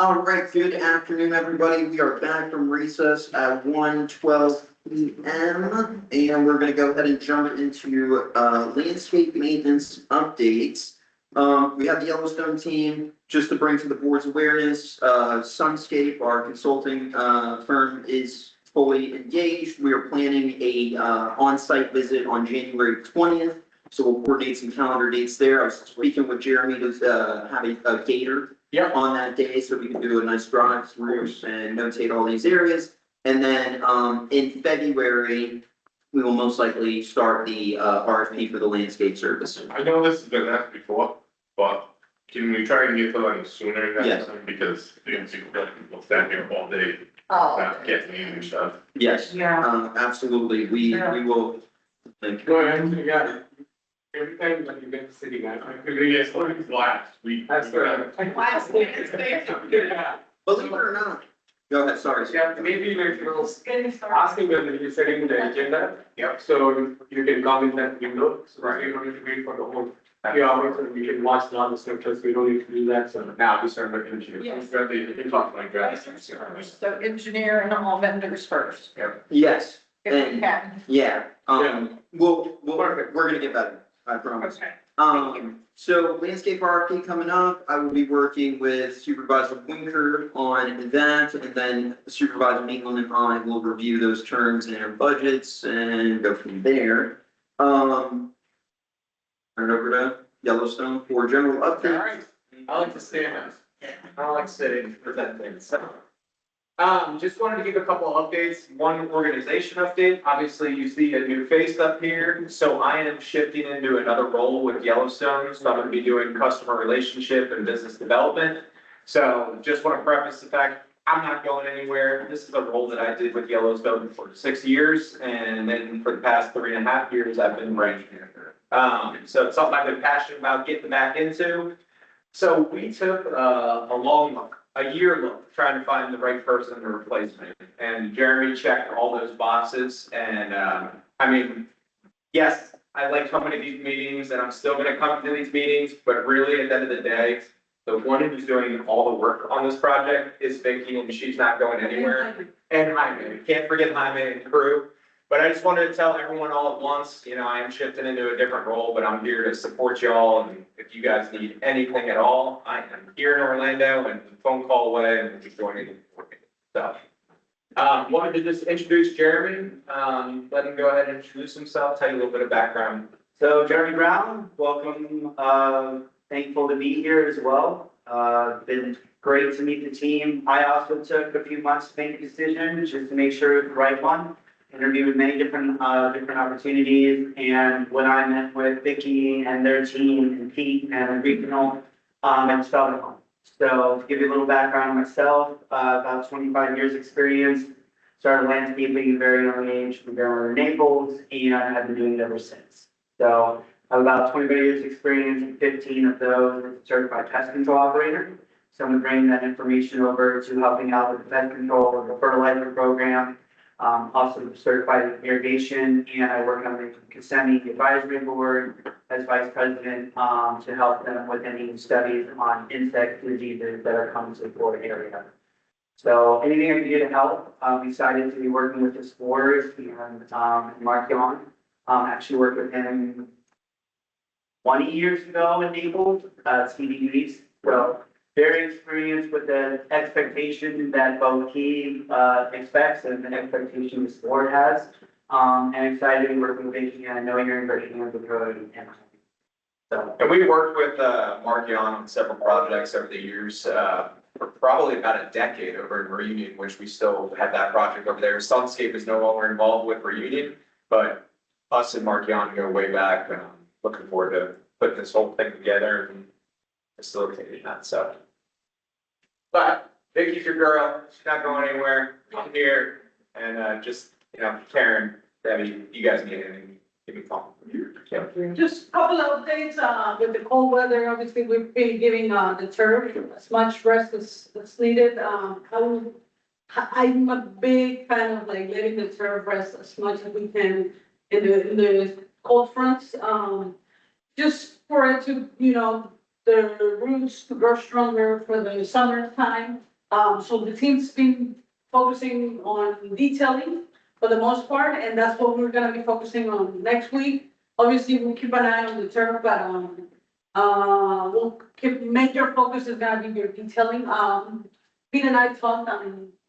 All right, good afternoon, everybody. We are back from recess at 1:12 p.m. And we're gonna go ahead and jump into landscape maintenance updates. We have the Yellowstone team, just to bring to the board's awareness, Sunscape, our consulting firm, is fully engaged. We are planning a on-site visit on January 20th. So we'll coordinate some calendar dates there. I was speaking with Jeremy to have a gator on that day, so we can do a nice drive through and notate all these areas. And then in February, we will most likely start the RFP for the landscape service. I know this has been asked before, but can we try and get to like sooner than Yes. that? Because people stand here all day, Oh. not getting any stuff. Yes, absolutely. We will. Go ahead, you got it. Every time when you get to city, I Yes, last week. That's right. Last week. Yeah, Believe it or not. Go ahead, sorry. yeah, maybe like, asking whether you're setting the agenda. Yep. So you can come in that window, so you don't need to wait for the whole few hours and we can watch the other scriptures, we don't need to do that, so now we start looking at you. Yes. You can talk like that. So engineer and all vendors first, Yes, if we and can. yeah, we're gonna get better, I promise. Okay. So landscape RFP coming up, I will be working with Supervisor Winker on that, and then Supervisor England and I will review those terms and our budgets and go from there. Turn it over to Yellowstone for general update. Alright, I like to stand. I like sitting for that thing, so. Just wanted to give a couple of updates. One organization update. Obviously, you see a new face up here. So I am shifting into another role with Yellowstone. So I'm going to be doing customer relationship and business development. So just want to preface the fact I'm not going anywhere. This is a role that I did with Yellowstone for 6 years. And then for the past 3.5 years, I've been branch manager. So it's something I've been passionate about getting back into. So we took a year look, trying to find the right person to replace me. And Jeremy checked all those boxes. And I mean, yes, I like coming to these meetings and I'm still gonna come to these meetings, but really at the end of the day, the one who's doing all the work on this project is Vicky, and she's not going anywhere. And Jaime, can't forget Jaime and crew. But I just wanted to tell everyone all at once, you know, I am shifting into a different role, but I'm here to support y'all. And if you guys need anything at all, I am here in Orlando and a phone call away and just joining. So, wanted to just introduce Jeremy, let him go ahead and introduce himself, tell you a little bit of background. So Jeremy Brown, welcome. Thankful to be here as well. Been great to meet the team. I also took a few months to make a decision just to make sure it was the right one. Interviewed many different opportunities, and when I met with Vicky and their team and Pete and regional, and felt at home. So to give you a little background on myself, about 25 years experience. Started landscaping at a very young age from Delaware, Naples, and I've been doing it ever since. So I have about 25 years experience, and 15 of those as a certified pest control operator. So I'm bringing that information over to helping out with the pest control or the fertilizer program. Also certified in irrigation, and I work on the Kissimmee Advisory Board as vice president to help them with any studies on insect diseases that are coming to the Florida area. So anything I can do to help, I'm excited to be working with this board and Mark Young. Actually worked with him 20 years ago in Naples, CDDs. So very experienced with the expectation that both he expects and the expectation this board has. And excited to be working with Vicky, and I know you're in great hands with her. And we worked with Mark Young on several projects over the years, for probably about a decade over in Reunion, which we still have that project over there. Sunscape is no longer involved with Reunion, but us and Mark Young go way back. Looking forward to putting this whole thing together and facilitating that, so. But Vicky's your girl, she's not going anywhere, I'm here, and just, you know, Karen, Debbie, you guys need anything, give me a call. Just a couple of updates, with the cold weather, obviously, we've been giving, the turf as much rest as needed. I'm a big fan of like letting the turf rest as much as we can in the cold fronts. Just for it to, you know, the roots to grow stronger for the summertime. So the team's been focusing on detailing for the most part, and that's what we're gonna be focusing on next week. Obviously, we'll keep an eye on the turf, but, we'll keep, major focus is gonna be your detailing. Pete and I talked,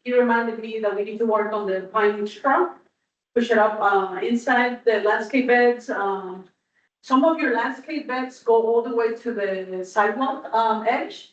he reminded me that we need to work on the pine straw, push it up, inside the landscape beds. Some of your landscape beds go all the way to the sidewalk, edge.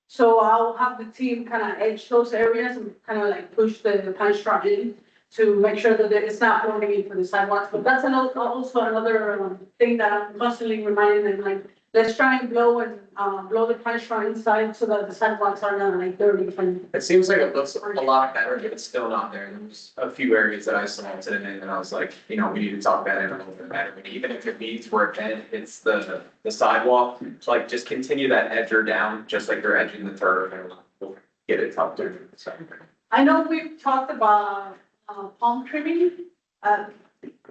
So I'll have the team kind of edge those areas and kind of like push the pine straw in to make sure that it's not floating into the sidewalks. But that's also another thing that I'm constantly reminding them, like, let's try and blow the pine straw inside so that the sidewalks are not like dirty from. It seems like it looks a lot better, but it's still not there. There's a few areas that I saw today and I was like, we need to talk about it a little bit better. And even if it needs work, then it's the sidewalk, so like just continue that edger down, just like you're edging the turf and we'll get it tucked in. So. I know we've talked about palm trimming,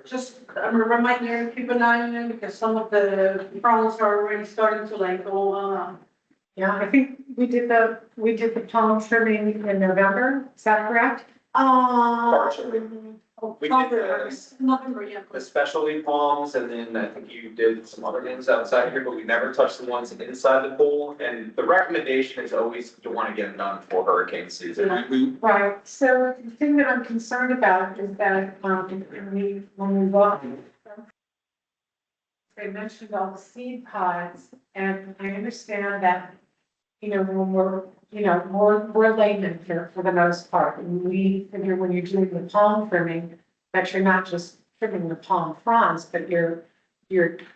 just remind you, keep an eye on it because some of the fronds are already starting to like go, Yeah, I think we did the palm trimming in November, is that correct? Partially. We did November, yeah. the specialty palms, and then I think you did some other ones outside here, but we never touched the ones inside the pool. And the recommendation is always to want to get them done before hurricane season. Right, so the thing that I'm concerned about is that, when we walk, they mentioned all the seed pods, and I understand that, when we're laymen here for the most part, and we figure when you're doing the palm trimming, that you're not just trimming the palm fronds, but you're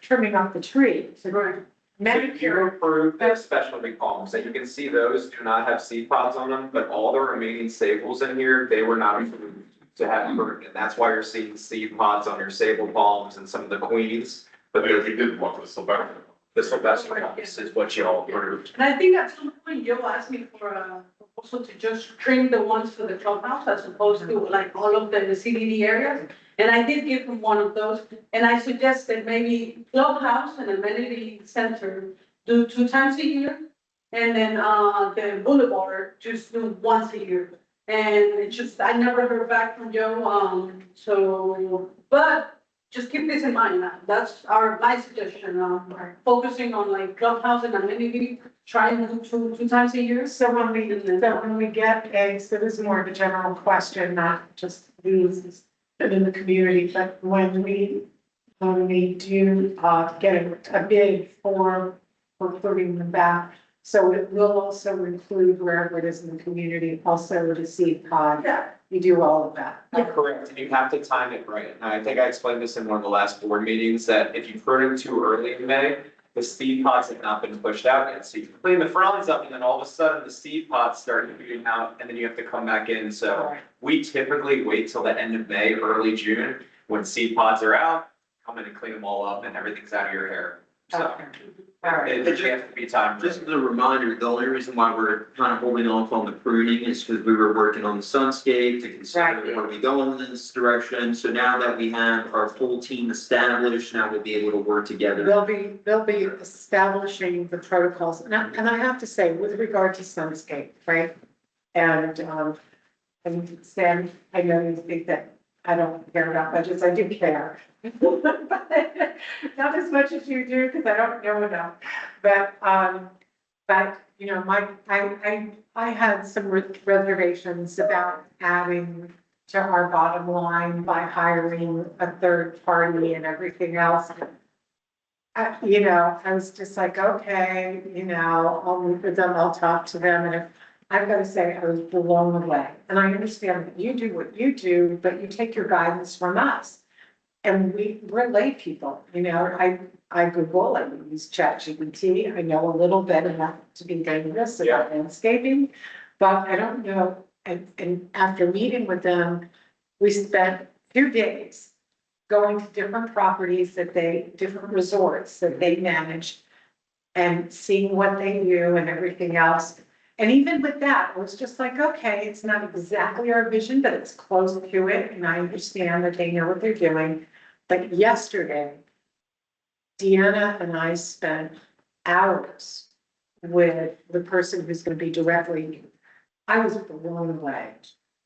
trimming up the tree. So So you manicure, approve the specialty palms, and you can see those do not have seed pods on them, but all the remaining staples in here, they were not approved to have fruit, and that's why you're seeing seed pods on your sable palms and some of the queens. But But we did walk with Solterra. the Sylvester palms is what you all approved. And I think at some point Joe asked me for a proposal to just trim the ones for the clubhouse as opposed to like all of the CDD areas. And I did give him one of those, and I suggested maybe clubhouse and amenity center do 2 times a year. And then, the boulevard just do once a year. And it just, I never heard back from Joe, so, but just keep this in mind, that's my suggestion, focusing on like clubhouse and amenity, try and do 2 times a year. so when we get eggs, this is more of a general question, not just these in the community, but when we do, get a bid for putting them back, so it will also include wherever it is in the community, also the seed pod. Yeah. You do all of that. Correct, and you have to time it right. And I think I explained this in one of the last board meetings, that if you prune them too early in May, the seed pods have not been pushed out yet. So you clean the fronds up and then all of a sudden the seed pods start shooting out and then you have to come back in. So we typically wait till the end of May, early June, when seed pods are out, come in and clean them all up and everything's out of your hair. So Okay. All right. it has to be timed. Just as a reminder, the only reason why we're kind of holding off on the pruning is because we were working on the sunscape to consider Right. where we go in this direction. So now that we have our full team established, now we'll be able to work together. They'll be establishing the protocols, and I have to say, with regard to Sunscape, right? And Sam, I know you think that I don't care about budgets, I do care. Not as much as you do, because I don't know enough, but, I had some reservations about adding to our bottom line by hiring a third party and everything else. I was just like, okay, I'll meet with them, I'll talk to them, and if, I've got to say, I was blown away. And I understand that you do what you do, but you take your guidance from us. And we're lay people, I Google, I use ChatGPT, I know a little bit enough to be dangerous about landscaping, but I don't know. And after meeting with them, we spent 2 days going to different properties different resorts that they manage and seeing what they do and everything else. And even with that, it was just like, okay, it's not exactly our vision, but it's close to it. And I understand that they know what they're doing. But yesterday, Deanna and I spent hours with the person who's going to be directly I was blown away.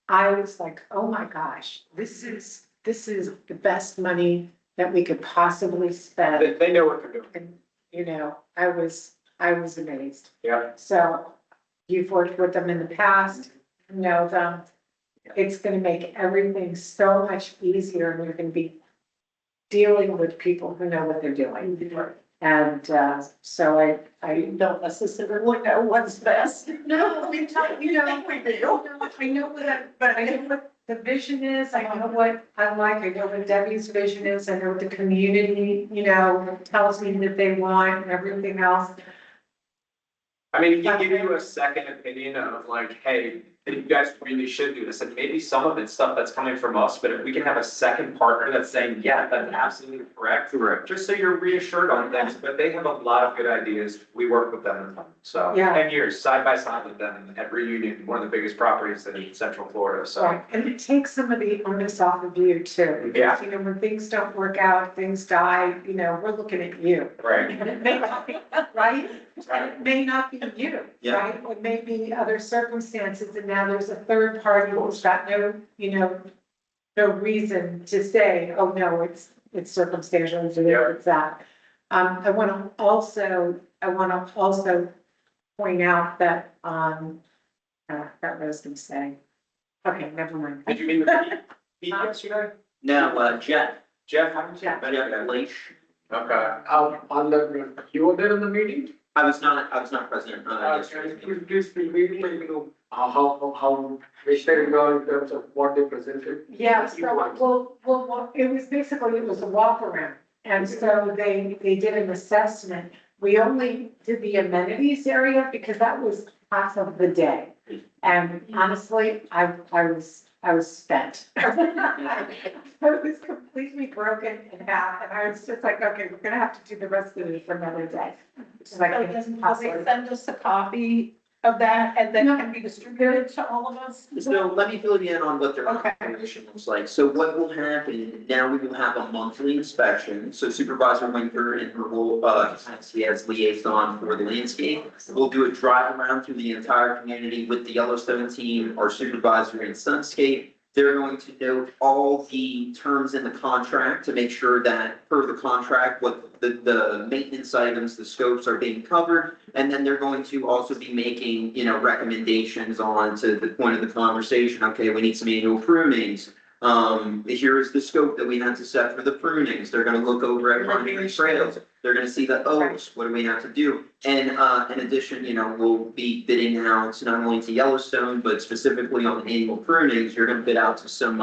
I was like, oh my gosh, this is the best money that we could possibly spend. They know what they're doing. And, you know, I was amazed. Yeah. So you've worked with them in the past, know them. It's gonna make everything so much easier and you're gonna be dealing with people who know what they're doing. And, so I Don't necessarily know what's best. No, we talk, you know, we do. I know what, but I know what the vision is, I know what I like, I know what Debbie's vision is, I know what the community, you know, tells me that they want and everything else. I mean, if you give you a second opinion of like, hey, you guys really should do this, and maybe some of it's stuff that's coming from us, but if we can have a second partner that's saying, yeah, that's absolutely correct. Correct. Just so you're reassured on things, but they have a lot of good ideas, we work with them, so. Yeah. 10 years, side by side with them at Reunion, one of the biggest properties in Central Florida, so. Right, and it takes some of the onus off of you too. Yeah. You know, when things don't work out, things die, you know, we're looking at you. Right. And it may not be, right? And it may not be you, Yeah. right? It may be other circumstances, and now there's a third party who's got no, you know, no reason to say, oh, no, it's circumstantial, it's that. I wanna also point out that, I forgot what I was gonna say. Okay, never mind. Did you meet with Pete yesterday? Now, Jeff, Jeff? Jeff. Leish. Okay. On the, you were there in the meeting? I was not present, yesterday. Can you please repeat, like, you know, how, which they go in terms of what they presented? Yeah, so, well, it was a walk around. And so they did an assessment. We only did the amenities area because that was half of the day. And honestly, I was spent. I was completely broken in half and I was just like, okay, we're gonna have to do the rest of it for another day. Which is like, So then will they send us a copy of that and then can be distributed to all of us? So let me fill you in on what their Okay. operation looks like. So what will happen, now we will have a monthly inspection. So Supervisor Winker and her whole, capacity as liaison for the landscape. We'll do a drive around through the entire community with the Yellowstone team, our supervisor in Sunscape. They're going to note all the terms in the contract to make sure that per the contract, what the maintenance items, the scopes are being covered. And then they're going to also be making, you know, recommendations on to the point of the conversation. Okay, we need some annual prunings. Here is the scope that we had to set for the prunings. They're gonna look over at primary trails. They're gonna see the oaks. What do we have to do? And, in addition, you know, we'll be bidding out not only to Yellowstone, but specifically on the annual prunings, you're gonna bid out to some,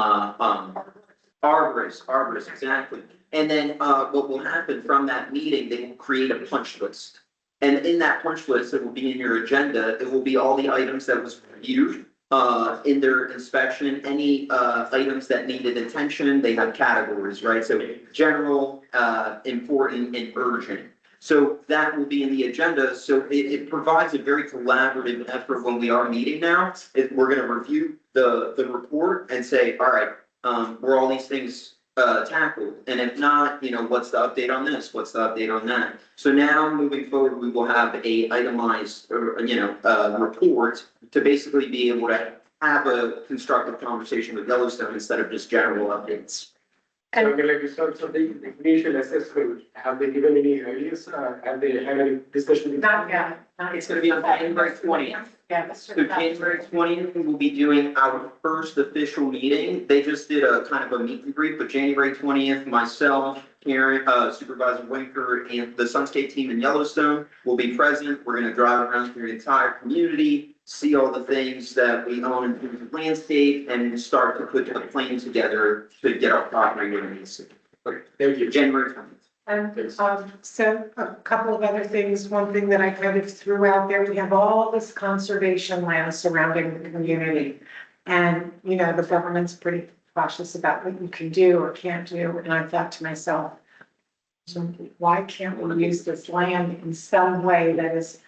arborists, exactly. And then, what will happen from that meeting, they will create a punch list. And in that punch list, it will be in your agenda, it will be all the items that was reviewed, in their inspection, any, items that needed attention, they have categories, right? So general, important and urgent. So that will be in the agenda, so it provides a very collaborative effort when we are meeting now. We're gonna review the report and say, all right, were all these things tackled? And if not, you know, what's the update on this? What's the update on that? So now moving forward, we will have a itemized, report to basically be able to have a constructive conversation with Yellowstone instead of just general updates. So, okay, like, so the initial assessment, have they given any ideas, have they had any discussion? Not yet. It's gonna be on January 20th. Yeah, that's So January 20th, we will be doing our first official meeting. They just did a kind of a meet and greet, but January 20th, myself, Karen, Supervisor Winker, and the Sunscape team in Yellowstone will be present. We're gonna drive around through the entire community, see all the things that we own in terms of landscape, and start to put a plan together to get our property where it needs to be. Thank you. January 20th. And, so a couple of other things, one thing that I kind of threw out there, we have all this conservation land surrounding the community. And, you know, the government's pretty cautious about what you can do or can't do, and I thought to myself, so why can't we use this land in some way that is,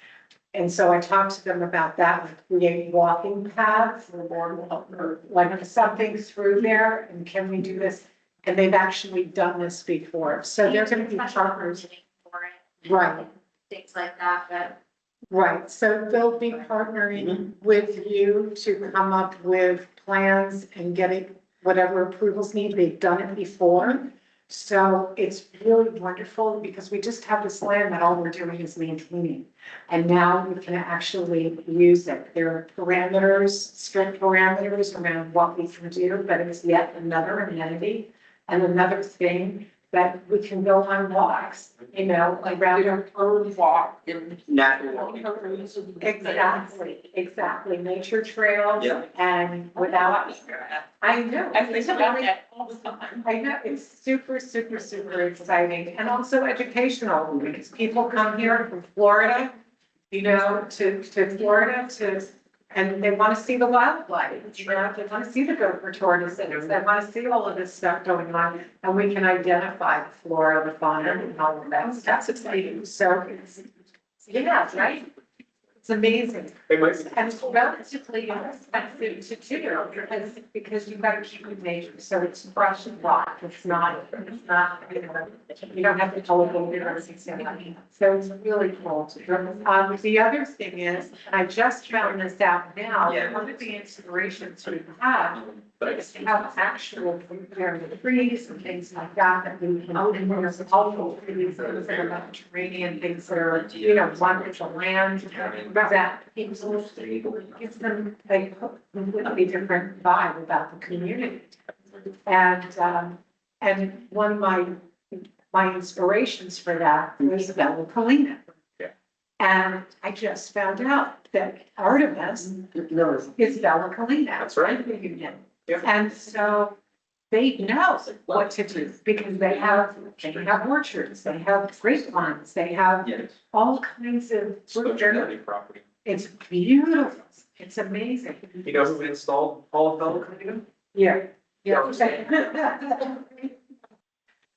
and so I talked to them about that, create walking paths or like something through there, and can we do this? And they've actually done this before, so they're gonna be partners, For it, right? things like that, but Right, so they'll be partnering with you to come up with plans and getting whatever approvals need. They've done it before. So it's really wonderful because we just have this land that all we're doing is maintaining. And now we can actually use it. There are parameters, strict parameters around what we can do, but it's yet another amenity and another thing that we can go on walks, you know, around our own walk. Natural. Exactly, nature trails. Yeah. And without, I know. I think about that all the time. I know, it's super, super, super exciting and also educational because people come here from Florida, you know, to Florida and they want to see the wildlife, you know, they want to see the gopher tortoises, they want to see all of this stuff going on. And we can identify the flora, the fauna and all of that stuff. That's exciting. So it's, yeah, right? It's amazing. It might be. And it's relatively inexpensive to do because you've got to keep it nature, so it's fresh and raw. It's not, you know, you don't have to cultivate it or anything like that. So it's really cool. The other thing is, and I just found this out now, one of the inspirations we have is to have actual comparative trees and things like that we can open, there's all trees, things in the Mediterranean, things that are, you know, wonderful land that people, gives them a completely different vibe about the community. And one of my inspirations for that was Bella Polina. Yeah. And I just found out that Artemis is Bella Polina. That's right. Reunion. Yeah. And so they know what to do because they have orchards, they have grapevines, they have Yes. all kinds of fruit. Property. It's beautiful. It's amazing. You know who installed all of Bella? Yeah. Yeah.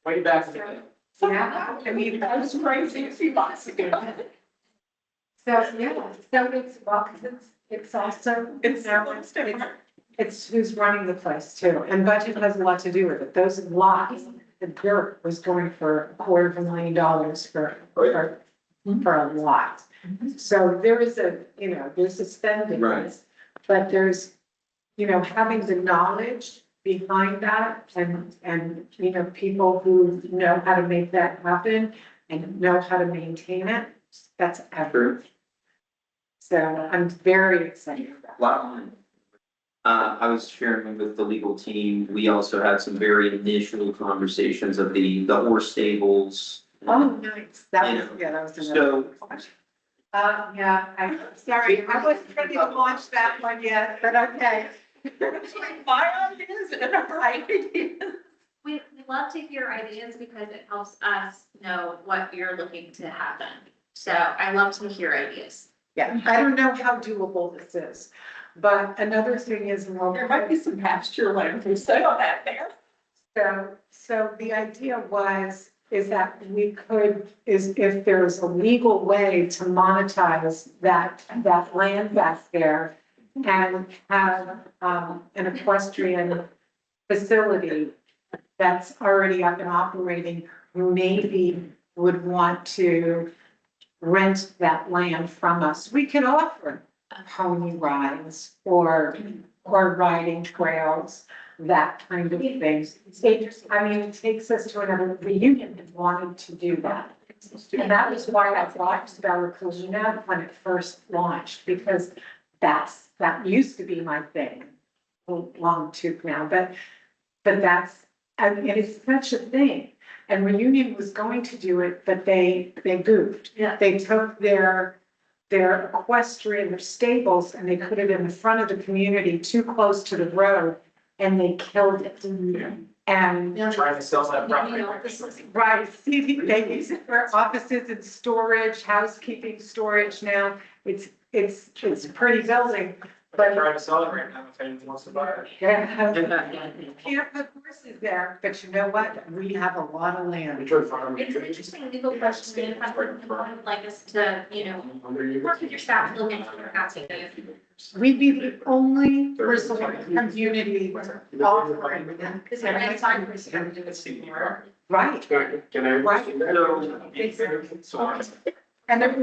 Way back in the day. Yeah, I mean, that was crazy a few months ago. So, yeah, so it's, well, 'cause it's also, it's who's running the place too, and budget has a lot to do with it. Those lots, the dirt was going for $250,000 for a lot. So there is a, you know, there's a spending. Right. But there's, you know, having the knowledge behind that and, you know, people who know how to make that happen and know how to maintain it, that's everything. So I'm very excited about Wow. I was sharing with the legal team, we also had some very initial conversations of the horse stables. it. Oh, nice. That was, yeah, that was another. So, Yeah, I'm sorry, I wasn't ready to launch that one yet, but okay. My ideas and her ideas. We love to hear ideas because it helps us know what you're looking to happen. So I love to hear ideas. Yeah, I don't know how doable this is, but another thing is. There might be some pasture land for sale out there. So the idea is that we could, is if there's a legal way to monetize that land back there and have, an equestrian facility that's already up and operating, who maybe would want to rent that land from us. We could offer pony rides or riding trails, that kind of thing. It takes us to another reunion that wanted to do that. And that was why I bought Bella Polina when it first launched, because that used to be my thing. Long tooth now, but that's, it is such a thing. And Reunion was going to do it, but they goofed. Yeah. They took their equestrian, their stables, and they put it in the front of the community, too close to the road, and they killed it. And, Trying to sell that property. right, see, they use it for offices and storage, housekeeping storage now. It's a pretty building, They're but trying to sell it right now if anyone wants to buy it. you can't put horses there, but you know what? We have a lot of land. Detroit Farm. It's an interesting legal question, and I would like us to, work with your staff, look into your asking. We'd be the only resort community offering that. Is there any time for Let's see. Right, Can I? Right. So. And it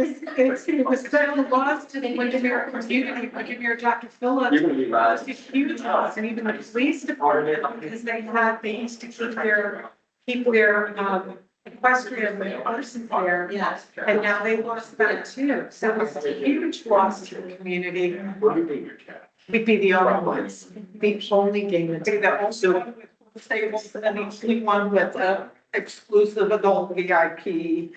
was such a loss to the Windermere community, Windermere, Dr. Phillips. You're gonna be It's a huge loss, and even the police department, because they used to keep their, equestrian horses there. Yes. And now they lost that too, so it's a huge loss to the community. We'd be the only ones, the only game. Also, tables and each one with a exclusive adult VIP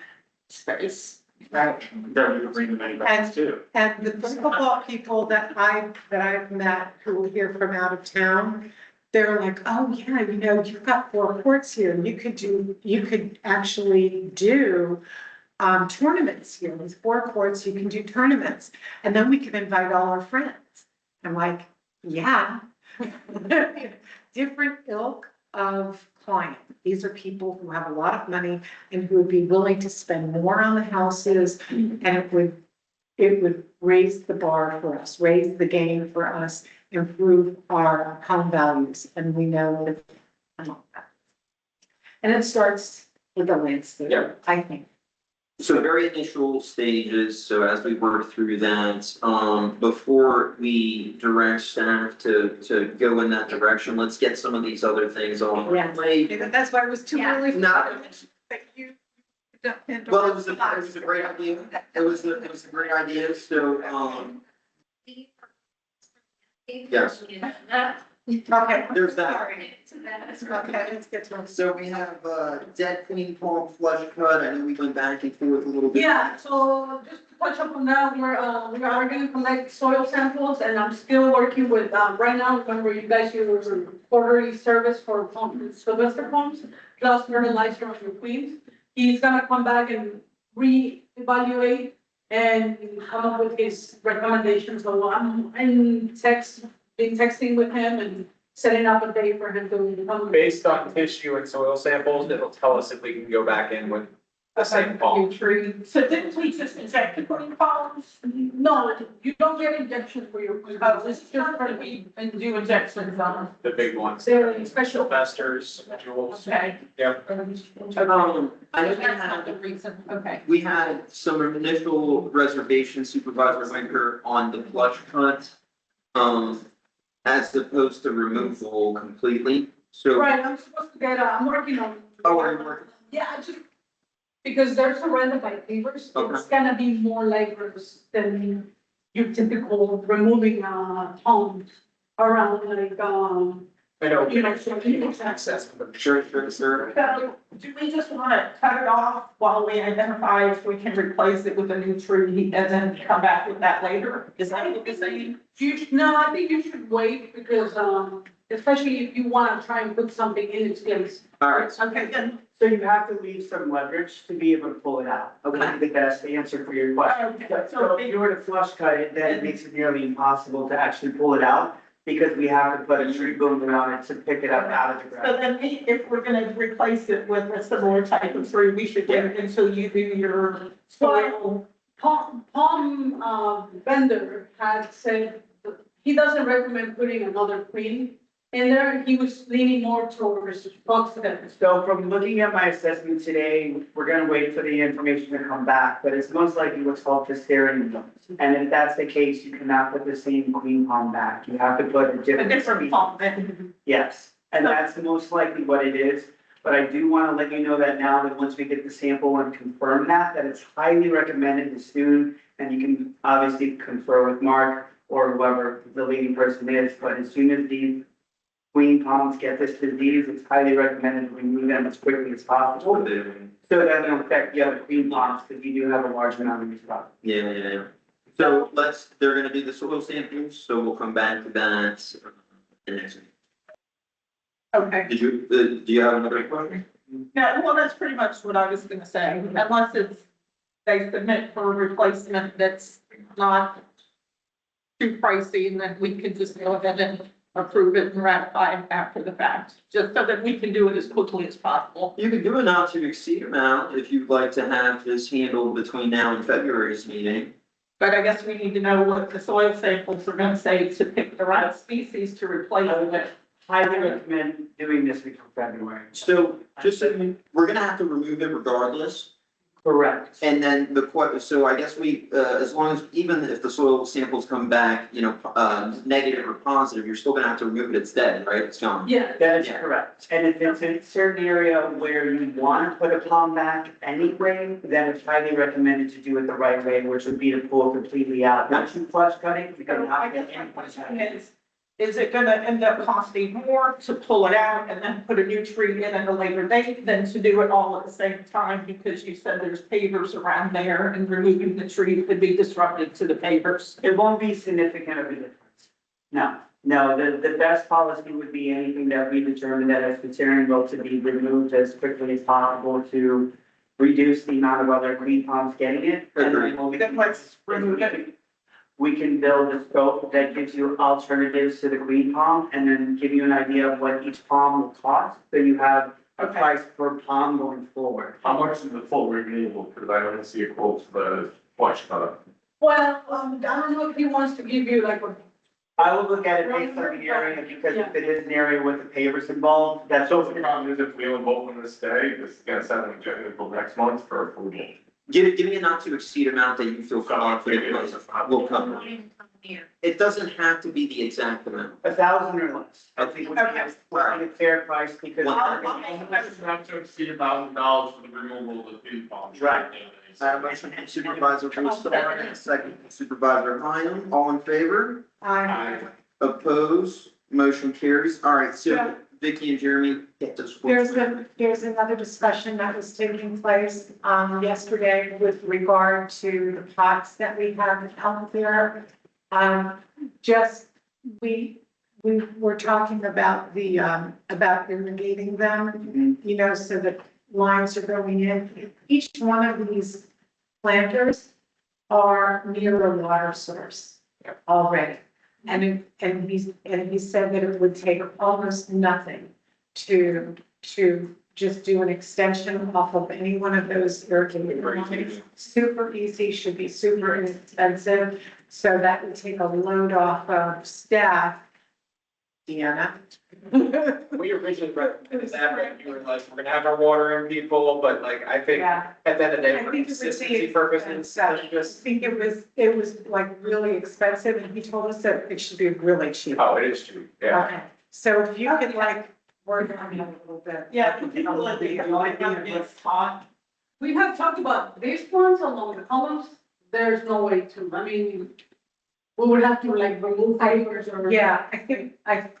space. Right. Then we bring the money back too. And the football people that I've met who are here from out of town, they're like, oh yeah, you've got 4 courts here, and you could actually do tournaments here. With 4 courts, you can do tournaments, and then we can invite all our friends. I'm like, yeah. Different ilk of client. These are people who have a lot of money and who would be willing to spend more on the houses, and it would raise the bar for us, raise the game for us, improve our home values, and we know that. And it starts with the landscape, Yeah. I think. So very initial stages, so as we work through that, before we direct staff to go in that direction, let's get some of these other things on. Yes. That's why it was too early. for No. that you- Well, it was a great idea. It was a great idea, so, Yes. Okay. there's that. Sorry to that as well. Okay, let's get to it. So we have, dead queen palm flush cut. I know we went back and forth a little bit. Yeah, so just to touch up on that, we are gonna collect soil samples, and I'm still working with, right now, remember you guys, your quarterly service for Sylvester Farms, plus fertilizer on your queens. He's gonna come back and re-evaluate and come up with his recommendations, so I'm been texting with him and setting up a day for him to come. Based on tissue and soil samples, it'll tell us if we can go back in with the same palm. So didn't we just inject the green palms? No, you don't get injections for your queens. Oh, this is just for me and do injections on. The big ones. They're special. Sylvesters, jewels. Okay. Yeah. I know we That's not the had, reason, okay. we had some initial reservation Supervisor Winker on the flush cut. As opposed to removal completely, so. Right, I'm supposed to get, I'm working on. Oh, are you working? Yeah, I just, because they're surrounded by pavers, it's gonna be more laborious than your typical removing, homes around like, I know. You know, so you can access to them. Sure. So do we just want to cut it off while we identify if we can replace it with a new tree and then come back with that later? Is that what you're saying? No, I think you should wait because, especially if you wanna try and put something in its place. All right, Okay, then. So you have to leave some leverage to be able to pull it out. Okay, the best answer for your question. Okay, So if you were to flush cut it, then it makes it nearly impossible to actually pull it out because we have to put a tree boom around it to pick it up out of the So ground. then if we're gonna replace it with a similar type of tree, we should wait until you do your soil. Palm vendor had said, that he doesn't recommend putting another queen in there, he was leaning more towards Buxton. So from looking at my assessment today, we're gonna wait for the information to come back, but it's most likely what's called fusarium zones. And if that's the case, you cannot put the same queen palm back. You have to put a A different. different palm then. Yes, and that's most likely what it is. But I do want to let you know that now that once we get the sample and confirm that it's highly recommended as soon, and you can obviously confer with Mark or whoever the leading person is, but as soon as these queen palms get this disease, it's highly recommended we remove them as quickly as possible. So that it'll affect the other queen palms, because you do have a large amount of these problems. Yeah. So they're gonna do the soil samples, so we'll come back to that. The next week. Okay. Do you have another question? Yeah, well, that's pretty much what I was gonna say, unless it's, they submit for a replacement that's not too pricey, and then we can just go ahead and approve it and ratify it after the fact, just so that we can do it as quickly as possible. You could do a not to exceed amount if you'd like to have this handled between now and February's meeting. But I guess we need to know what the soil samples are gonna say to pick the right species to replace it. Highly recommend doing this before February. So just so we're gonna have to remove it regardless. Correct. And then so I guess we, as long as, even if the soil samples come back, negative or positive, you're still gonna have to remove it, it's dead, right? It's gone. Yeah, That is Yeah. correct. And if it's a certain area where you want to put a palm back anyway, then it's highly recommended to do it the right way, which would be to pull completely out. Once you flush cut it, you can So I not guess get my any question is it gonna end up costing more to pull it out and then put a new tree in at a later date than to do it all at the same time? Because you said there's pavers around there and removing the tree could be disruptive to the pavers. It won't be significant of a difference. No, the best policy would be anything that we determine that as material to be removed as quickly as possible to reduce the amount of other queen palms getting it. And then what we Then let's remove it. We can build a scope that gives you alternatives to the queen palm and then give you an idea of what each palm will cost. So you have a Okay. price per palm going forward. How much is the full removal? Because I don't see a quote for the flush cutter. well, I don't know if he wants to give you like a, I will look at it based on the area because if it is an area with the pavers involved, that's So the problem is if we only vote on this day, this is gonna set an agenda until next month for approval. Give me a not to exceed amount that you feel confident will cover. It doesn't have to be the exact amount. 1,000 or less. I think would be a fair price because. Not to exceed $1,000 for the removal of the queen palms. Right. Motion from Supervisor Solterra, second from Supervisor Hyam, all in favor? Opposed, motion carries. All right, so Vicky and Jeremy, get this. There's another discussion that was taking place, yesterday with regard to the pots that we have out there. We were talking about about irrigating them, so that lines are going in. Each one of these planters are near a water source already. And he said that it would take almost nothing to just do an extension off of any one of those irrigated lines. Super easy, should be super inexpensive, so that would take a load off of staff. Deanna? We originally recommended that, but you were like, we're gonna have our water in people, but like, I think Yeah. at the end of the day, I for think it was consistency the purposes, I let's just, think it was like really expensive, and he told us that it should be really cheap. oh, it is true, yeah. Okay, so if you could like work on it a little bit. Yeah, the people that they have this pot. we have talked about these ones along the columns, there's no way to, I mean, we would have to like remove fibers or. Yeah,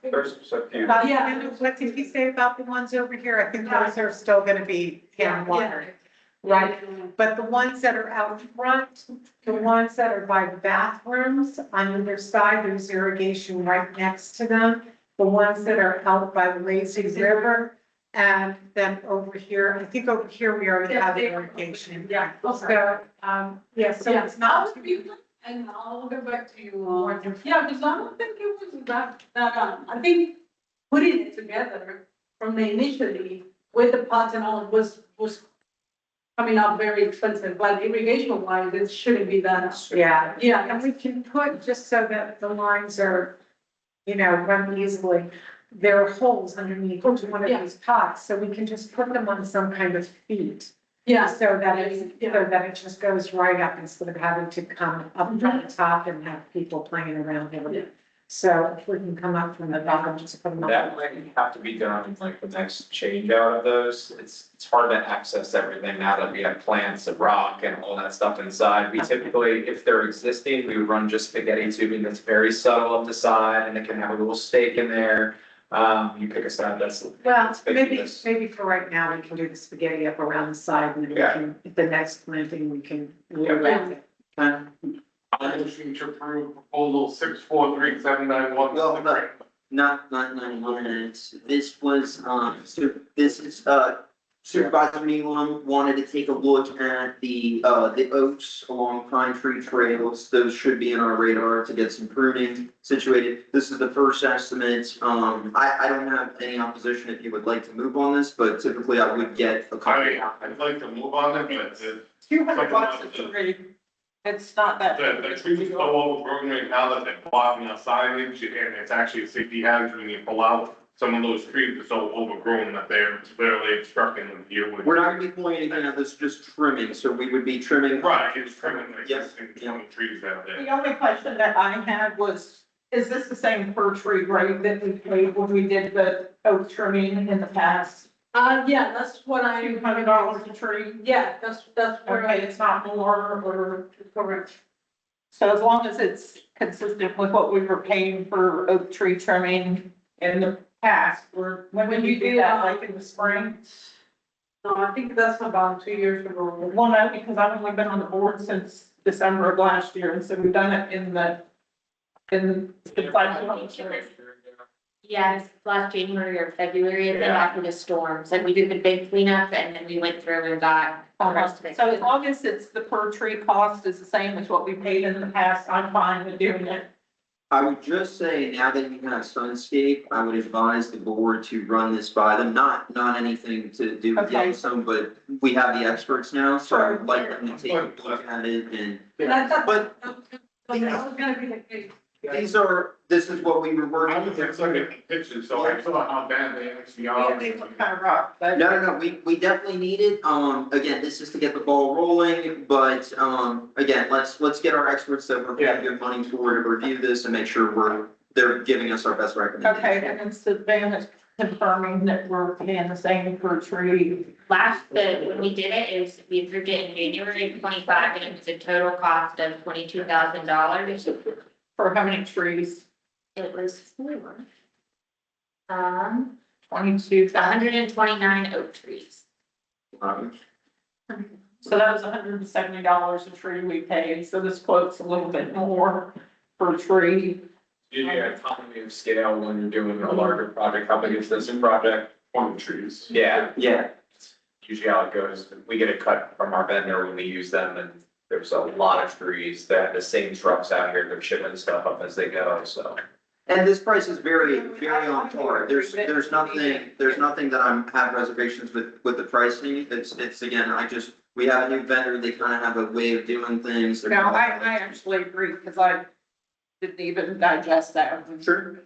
There's so few. what did he say about the ones over here? I think those are still gonna be hand watered. Right, but the ones that are out front, the ones that are by the bathrooms, on either side, there's irrigation right next to them. The ones that are out by the lazy river, and then over here, I think over here we already have irrigation. Yeah, okay. So, so Yeah, it's not. I'll review them and I'll get back to you. Wonderful. Yeah, because I don't think it was that, I think putting it together from the initially with the pots and all was coming out very expensive, but irrigation wise, it shouldn't be that. Yeah, Yeah, and we can put, just so that the lines are, run easily, there are holes underneath each one of Yeah. these pots, so we can just put them on some kind of feet. yeah, So that it just goes right up instead of having to come up from the top and have people playing around with Yeah. it. So if we can come up from the bottom, just put them up. That might have to be done, like the next change out of those, it's hard to access everything now that we have plants and rock and all that stuff inside. We typically, if they're existing, we would run just spaghetti tubing that's very subtle up the side and it can have a little stake in there. You pick a side that's. Well, that's maybe big. for right now, we can do the spaghetti up around the side and then we Yeah. can, at the next planting, we can. Yeah. I motion to approve proposal 643791. Well, not 991, this was, so this is, Supervisor Nealon wanted to take a look at the oaks along Pine Tree Trails. Those should be in our radar to get some pruning situated. This is the first estimate. I don't have any opposition if you would like to move on this, but typically I would get a I copy. mean, I'd like to move on it, but $200 a tree. It's not that. the trees are so overgrown right now that they're blocking our signage and it's actually a safety hazard when you pull out. some of those trees are so overgrown that they're literally obstructing the view. We're not gonna be pulling anything out, this is just trimming, so we would be trimming. Right, it's trimming the Yes. existing 20 trees out there. The only question that I had was, is this the same per tree rate that we paid when we did the oak trimming in the past? Yeah, that's what I. $200 a tree? Yeah, that's where Okay, it's not more or, correct. so as long as it's consistent with what we were paying for oak tree trimming in the past, or when did you do that, like in the spring? No, I think that's about 2 years ago. Well, no, because I've only been on the board since December of last year, and so we've done it in the. Yes, last January or February, and then after the storms, like we did the big cleanup and then we went through and got the rest of it. So as long as it's the per tree cost is the same as what we paid in the past, I'm fine with doing it. I would just say, now that you have Sunscape, I would advise the board to run this by them, not anything to do with Okay. Yellowstone, but we have the experts now, so I would like them to take a Sure. look at it and. That's, But that was gonna be the case. this is what we were I working was with. just looking at the pictures, so I saw how bad they actually are. They look kind of rough, but. No, we definitely need it, again, this is to get the ball rolling, but, again, let's get our experts that we're paying good money for to review this and make sure they're giving us our best recommendations. Okay, and then Savannah is confirming that we're paying the same per tree. When we did it, we approved it in January of 25 and it was a total cost of $22,000. For how many trees? It was for 22,000. 129 oak trees. So that was $170 a tree we paid, so this quote's a little bit more per tree. Usually economy of scale when you're doing a larger project, how big is this project? 20 trees. Yeah, Yeah, usually how it goes, we get a cut from our vendor when we use them, and there's a lot of trees that the same trucks out here, they're shipping stuff up as they go, so. and this price is very on par, there's nothing that have reservations with the pricing, it's again, we have a new vendor, they kind of have a way of doing things. They're- No, I actually agree, because I didn't even digest that. Sure.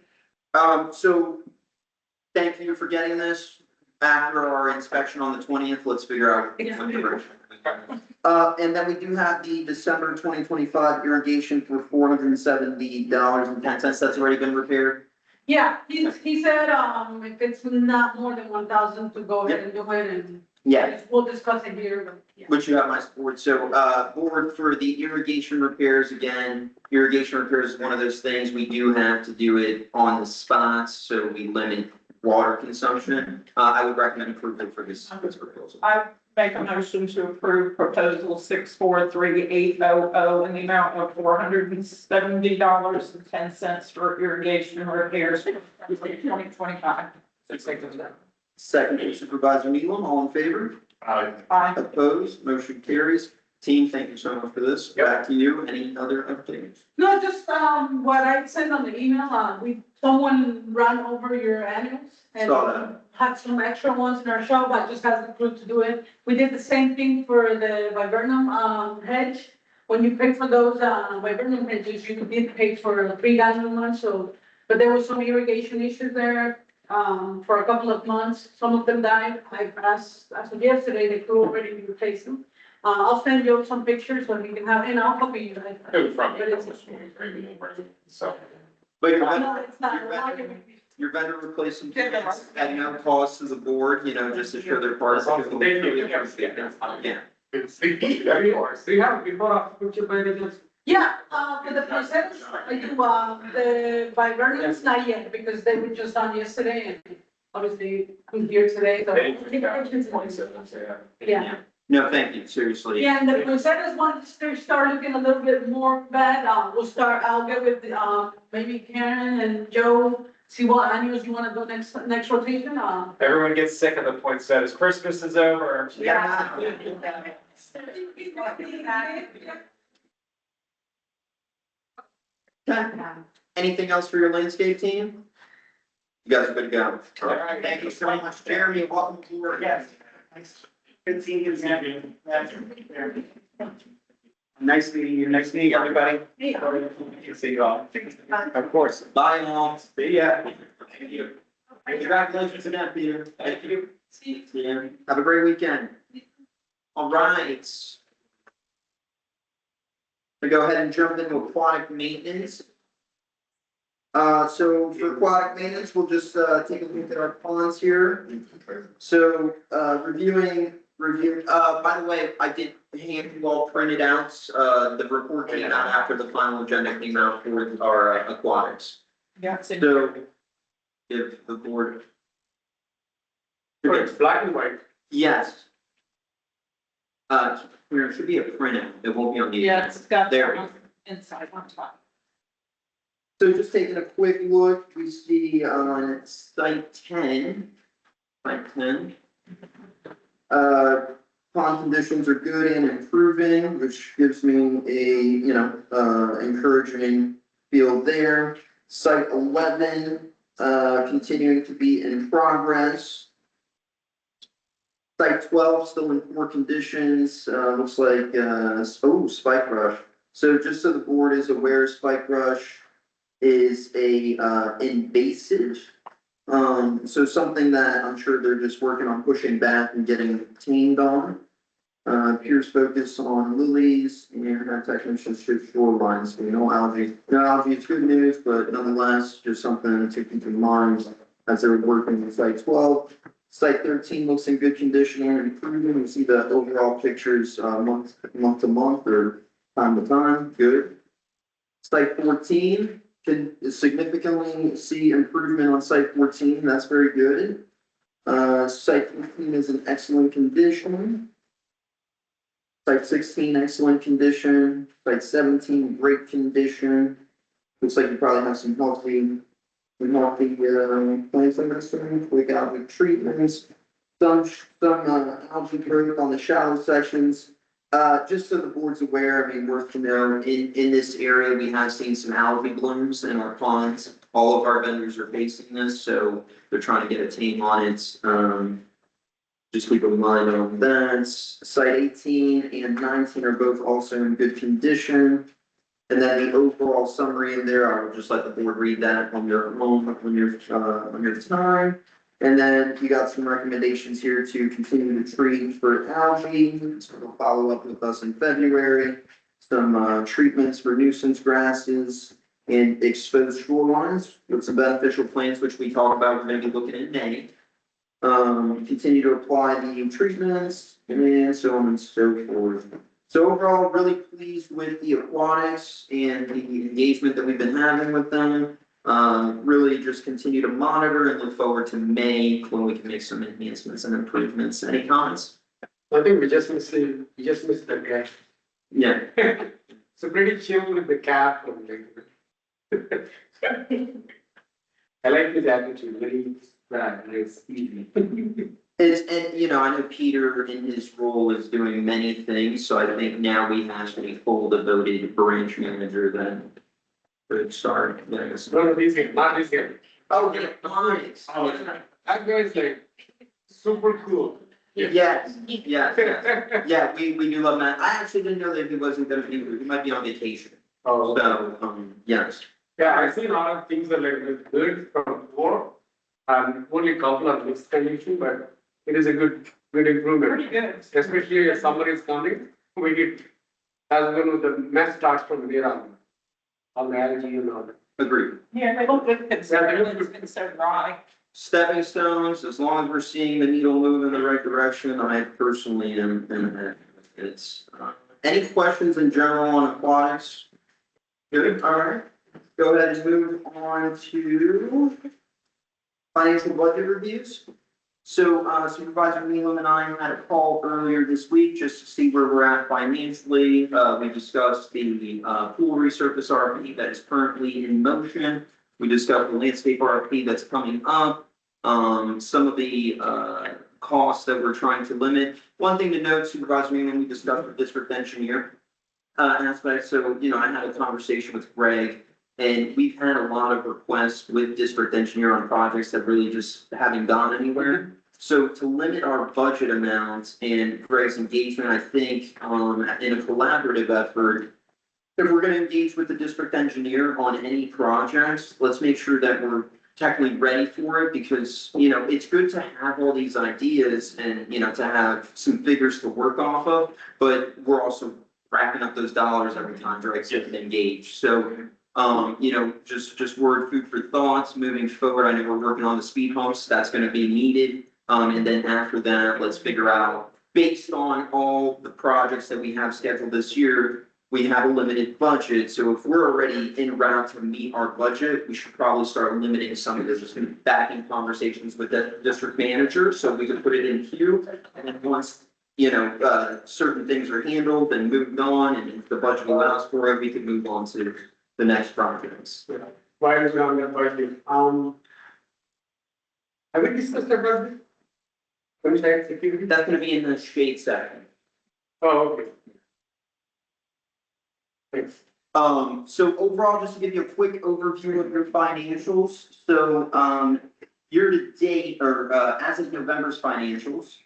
So, thank you for getting this. After our inspection on the 20th, let's figure out. And then we do have the December 2025 irrigation for $470.10. That's already been repaired. Yeah, he said, if it's not more than 1,000 to go ahead and do it and. Yeah, We'll discuss it here, but yeah. which you have my support. So, board for the irrigation repairs, again, irrigation repairs is one of those things, we do have to do it on the spots, so we limit water consumption. I would recommend approval for this proposal. I make a motion to approve proposal 643800 in the amount of $470.10 for irrigation repairs for 2025. Second, Supervisor Nealon, all in favor? Aye. Opposed, motion carries. Team, thank you so much for this. Back to you. Any other updates? No, just, what I sent on the email, someone ran over your annuals. And Saw that. had some extra ones in our shop, I just asked the crew to do it. We did the same thing for the viburnum, hedge. When you pay for those, viburnum hedges, you could pay for a 3-gallon one, so, but there was some irrigation issues there. For a couple of months, some of them died. I asked, as of yesterday, the crew already replaced them. I'll send you some pictures so you can have, and I'll copy you guys. It was from But it's- so. But your No, vendor, it's not. your vendor replaced some things at no cost to the board, just to show their part. They Yeah. It's the heat everywhere. So you have before put your bed Yeah, for the process, the viburnums, not yet, because they were just done yesterday and obviously I'm here today, so. Yeah. No, thank you, seriously. Yeah, and the poinsettias once they start looking a little bit more bad, I'll get with, maybe Karen and Joe, see what annuals you wanna do next rotation, Everyone gets sick of the poinsettias, Christmas is over. Yeah. Okay. Anything else for your landscape team? You guys are good to go. All right. Thank you so much, Jeremy. Welcome to your. Yes. Good seeing you, man. Nice meeting you. Nice meeting everybody. See you all. Of course. Bye, all. See ya. Thank you. Congratulations on that, Peter. Thank you. Yeah, have a great weekend. All right. We go ahead and jump into aquatic maintenance. So for aquatic maintenance, we'll just, take a look at our ponds here. So, by the way, I did hand you all printed out, the report came out after the final agenda came out for our aquatics. Yeah, it's in- So, if the board. So it's black and white. Yes. There should be a printout, it won't be on the. Yeah, it's got There. that inside on top. So just taking a quick look, we see on site 10. Pond conditions are good and improving, which gives me a, encouraging feel there. Site 11, continuing to be in progress. Site 12, still in poor conditions, looks like, spike rush. So just so the board is aware, spike rush is a, invasive. So something that I'm sure they're just working on pushing back and getting tamed on. Peers focus on lilies and have technicians shift shorelines, so no algae. No algae is good news, but nonetheless, just something to keep in mind as they're working on site 12. Site 13 looks in good condition and improving. You see the overall pictures, month to month or time to time, good. Site 14 can significantly see improvement on site 14, that's very good. Site 15 is in excellent condition. Site 16, excellent condition. Site 17, great condition. Looks like you probably have some healthy plants in this one. We got with treatments, some algae growth on the shallow sections. Just so the board's aware, I mean, worth to know, in this area, we have seen some algae blooms in our ponds. All of our vendors are facing this, so they're trying to get a tame on it. Just keep in mind on that. Site 18 and 19 are both also in good condition. And then the overall summary in there, I will just let the board read that on your own, on your time. And then you got some recommendations here to continue to treat for algae, so we'll follow up with us in February. Some treatments for nuisance grasses and exposed shorelines with some beneficial plants, which we talked about, we're gonna be looking at May. Continue to apply the treatments and so on and so forth. So overall, really pleased with the aquatics and the engagement that we've been having with them. Really just continue to monitor and look forward to May when we can make some enhancements and improvements. Any comments? I think we just missed the guy. Yeah. So pretty chill with the cap and like. I like his attitude, very, nice, easy. And I know Peter in his role is doing many things, so I think now we have a full devoted branch manager that could start. Yes. No, he's here, not this guy. Oh, yeah, nice. That guy is like super cool. Yes. Yeah, we do love Matt. I actually didn't know that he wasn't gonna be here. He might be on vacation. Oh, So, yes. yeah, I see a lot of things that like good from before. Only a couple of miscondition, but it is a good improvement. Pretty good. Especially if summer is coming, we get, as one of the mess starts from there on. All the algae and all that. Agreed. Yeah, they look good considering it's been so dry. Stepping stones, as long as we're seeing the needle move in the right direction, I personally am happy with it. Any questions in general on aquatics? Good, all right. Go ahead and move on to financial budget reviews. So Supervisor Nealon and I had a call earlier this week just to see where we're at financially. We discussed the pool resurface RFP that is currently in motion. We discussed the landscape RFP that's coming up. Some of the costs that we're trying to limit. One thing to note, Supervisor Nealon, we discussed the district engineer aspect. So, I had a conversation with Greg. And we've had a lot of requests with district engineer on projects that really just haven't gone anywhere. So to limit our budget amounts and Greg's engagement, I think, in a collaborative effort, if we're gonna engage with the district engineer on any projects, let's make sure that we're technically ready for it because, it's good to have all these ideas and, to have some figures to work off of, but we're also wrapping up those dollars every time Drake's getting engaged. So, just word food for thoughts moving forward. I know we're working on the speed humps. That's going to be needed. And then after that, let's figure out, based on all the projects that we have scheduled this year, we have a limited budget. So if we're already en route to meet our budget, we should probably start limiting some of this backing conversations with the district manager. So we could put it in queue. And then once, certain things are handled and moved on, and if the budget allows for it, we can move on to the next projects. While we're on the budget, have we discussed the budget? Contract security? That's gonna be in the shade section. Oh, okay. Thanks. So overall, just to give you a quick overview of your financials, so, year to date, or, as of November's financials,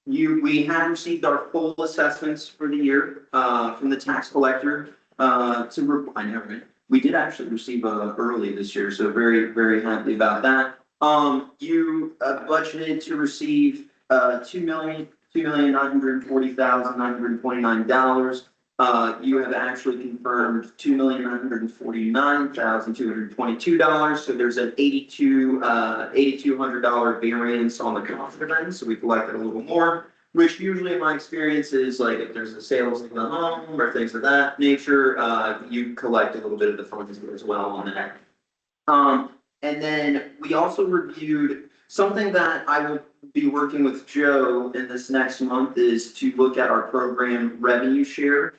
we have received our full assessments for the year, from the tax collector, I know, we did actually receive, early this year, so very, very happy about that. You, budgeted to receive, $2,940,929. You have actually confirmed $2,949,222, so there's an $8,200 variance on the cost end, so we collected a little more, which usually in my experience is like if there's a sales in the home or things of that nature, you collect a little bit of the funds as well on that. And then we also reviewed something that I will be working with Joe in this next month is to look at our program revenue share.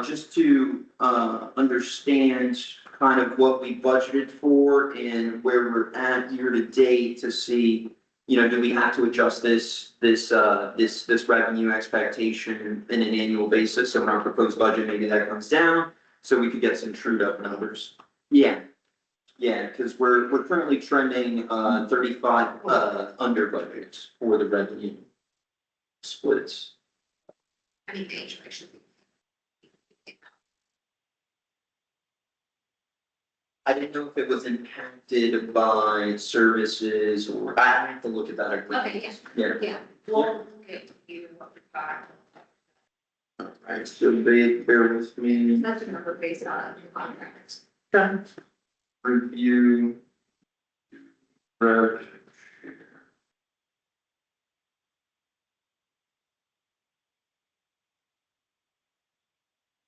Just to understand kind of what we budgeted for and where we're at year to date to see, do we have to adjust this revenue expectation in an annual basis? So in our proposed budget, maybe that comes down, so we could get some trued up numbers. Yeah, because we're currently trending 35 under budget for the revenue splits. I mean, the HVAC should be. I didn't know if it was impacted by services or, I have to look at that. Okay, Yeah. yeah, we'll look at you what we've got. Alright, so bear with me, That's a number based on contracts. review. Rev.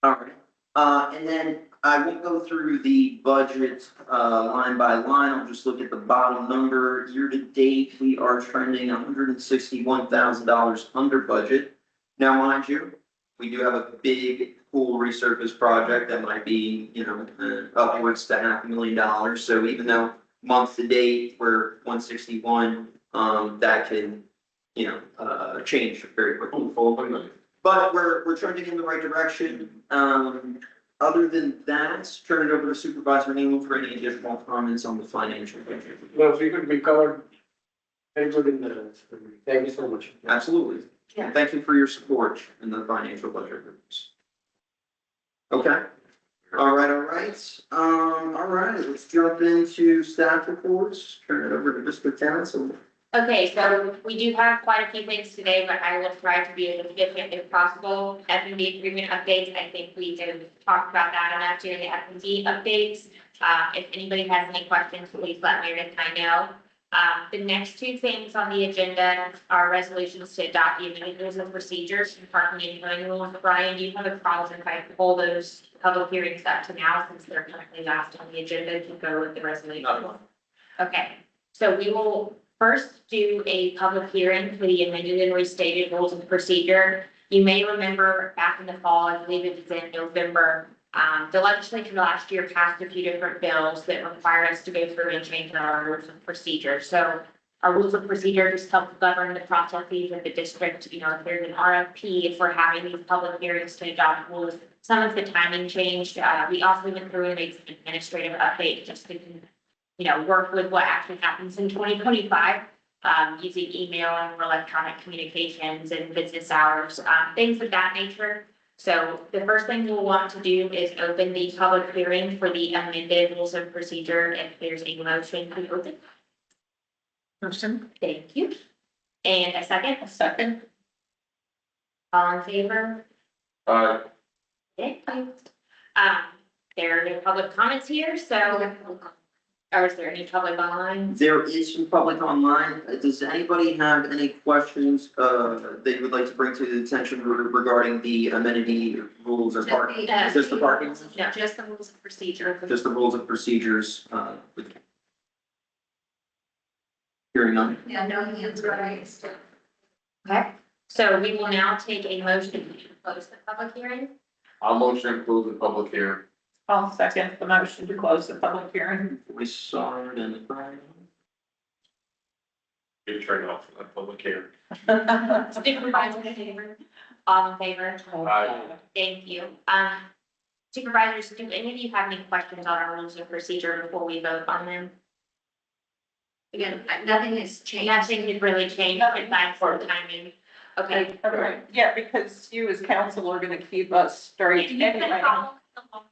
Alright, and then I won't go through the budget, line by line, I'll just look at the bottom number. Year to date, we are trending $161,000 under budget. Now, mind you, we do have a big pool resurface project that might be, upwards to $500,000. So even though month to date, we're 161, that can, change very quickly. But we're trending in the right direction. Other than that, turn it over to Supervisor Neal for any additional comments on the financial picture. No, we could be covered very good in the, thank you so much. Absolutely. Yeah. Thank you for your support in the financial budget groups. Okay. All right. All right, let's jump into staff reports. Turn it over to Mr. Townsend. Okay, so we do have quite a few things today, but I will try to be as efficient as possible. F&D agreement updates, I think we did talk about that enough during the F&D updates. If anybody has any questions, please let me know. The next two things on the agenda are resolutions to adopt the amended rules and procedures and parking and zoning rules. Brian, do you have a problem if I pull those public hearings up to now since they're currently last on the agenda to go with the resolution? No. Okay, so we will first do a public hearing for the amended and restated rules of procedure. You may remember back in the fall, I believe it was in November, the legislature last year passed a few different bills that required us to go through and change our rules of procedure. So our rules of procedure just help govern the processes of the district. If there's an RFP, if we're having these public hearings to adopt rules, some of the timing changed. We also went through and made some administrative updates just to work with what actually happens in 2025, using email and electronic communications and business hours, things of that nature. So the first thing we'll want to do is open the public hearing for the amended rules of procedure. If there's a motion to open, Motion, thank you. And a second, a second. all in favor? Thank you. There are no public comments here, so, or is there any public online? There is some public online. Does anybody have any questions, that you would like to bring to the attention regarding the amenity rules or parking? Just the parking? No. Just the rules of procedure. Just the rules of procedures, hearing none. Yeah, no hands raised. Okay, so we will now take a motion to close the public hearing. I'll motion to close the public hearing. I'll second the motion to close the public hearing. We saw it and Brian. You turn off the public hearing. Supervisor in favor? All in favor? Aye. Thank you. Supervisors, do any of you have any questions on our rules of procedure before we vote on them? Again, nothing has changed. Nothing has really changed besides for the timing. Okay. Okay, yeah, because you as council are gonna keep us straight You can anyway. follow the law.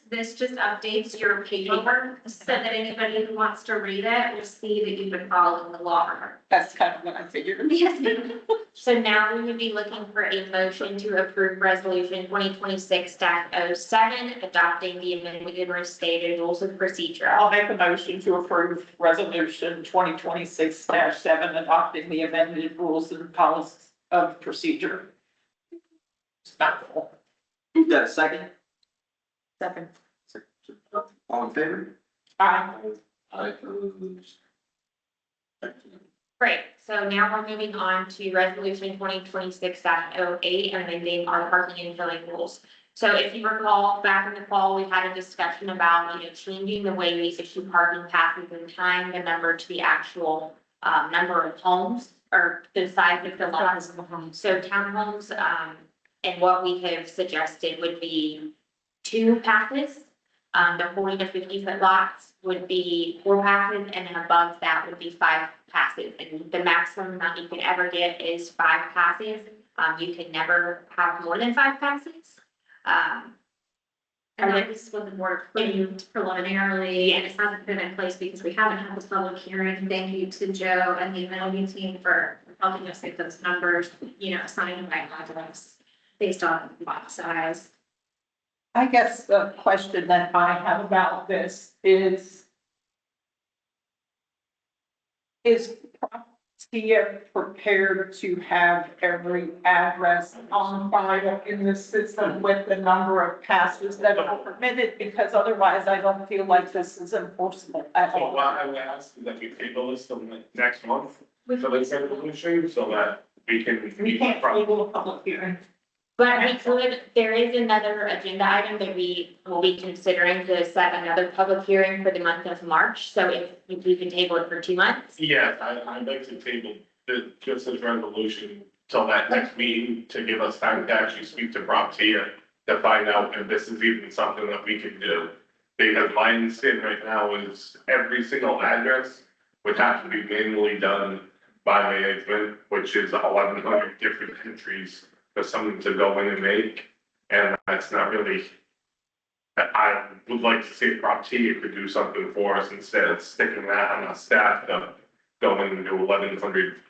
This just updates your paperwork so that anybody who wants to read it will see that you've been following the law. That's kind of what I figured. Yes. So now we would be looking for a motion to approve resolution 2026-07, adopting the amended and restated rules of procedure. I'll make a motion to approve resolution 2026-7, adopting the amended rules and policies of procedure. It's mouthful. You got a second? Second. All in favor? Aye. Great, so now we're moving on to resolution 2026-08, amending our parking and filling rules. So if you recall, back in the fall, we had a discussion about, changing the way we issue parking passes and tying the number to the actual number of homes or the size of the lots. So townhomes, and what we have suggested would be 2 passes. The 40 to 50 foot lots would be 4 passes, and then above that would be 5 passes. And the maximum amount you can ever get is 5 passes. You can never have more than 5 passes. And that is what the board approved preliminarily, and it hasn't been in place because we haven't had the public hearing. Thank you to Joe and the amenity team for helping us get those numbers, assigned by address based on lot size. I guess the question that I have about this is Promptia prepared to have every address on file in the system with the number of passes that are permitted? Because otherwise I don't feel like this is enforceable at So all. what I would ask is that we table this till next month for the resolution so that we can. We can't table a public hearing. But we could, there is another agenda item that we will be considering to set another public hearing for the month of March. So if we can table it for 2 months. Yes, I'd like to table just this resolution till that next meeting to give us time to actually speak to Promptia to find out if this is even something that we can do. Because my understanding right now is every single address would have to be manually done by management, which is 1,100 different entries for someone to go in and make. And that's not really, I would like to see if Promptia could do something for us instead of sticking that on our staff to go in and do 1,100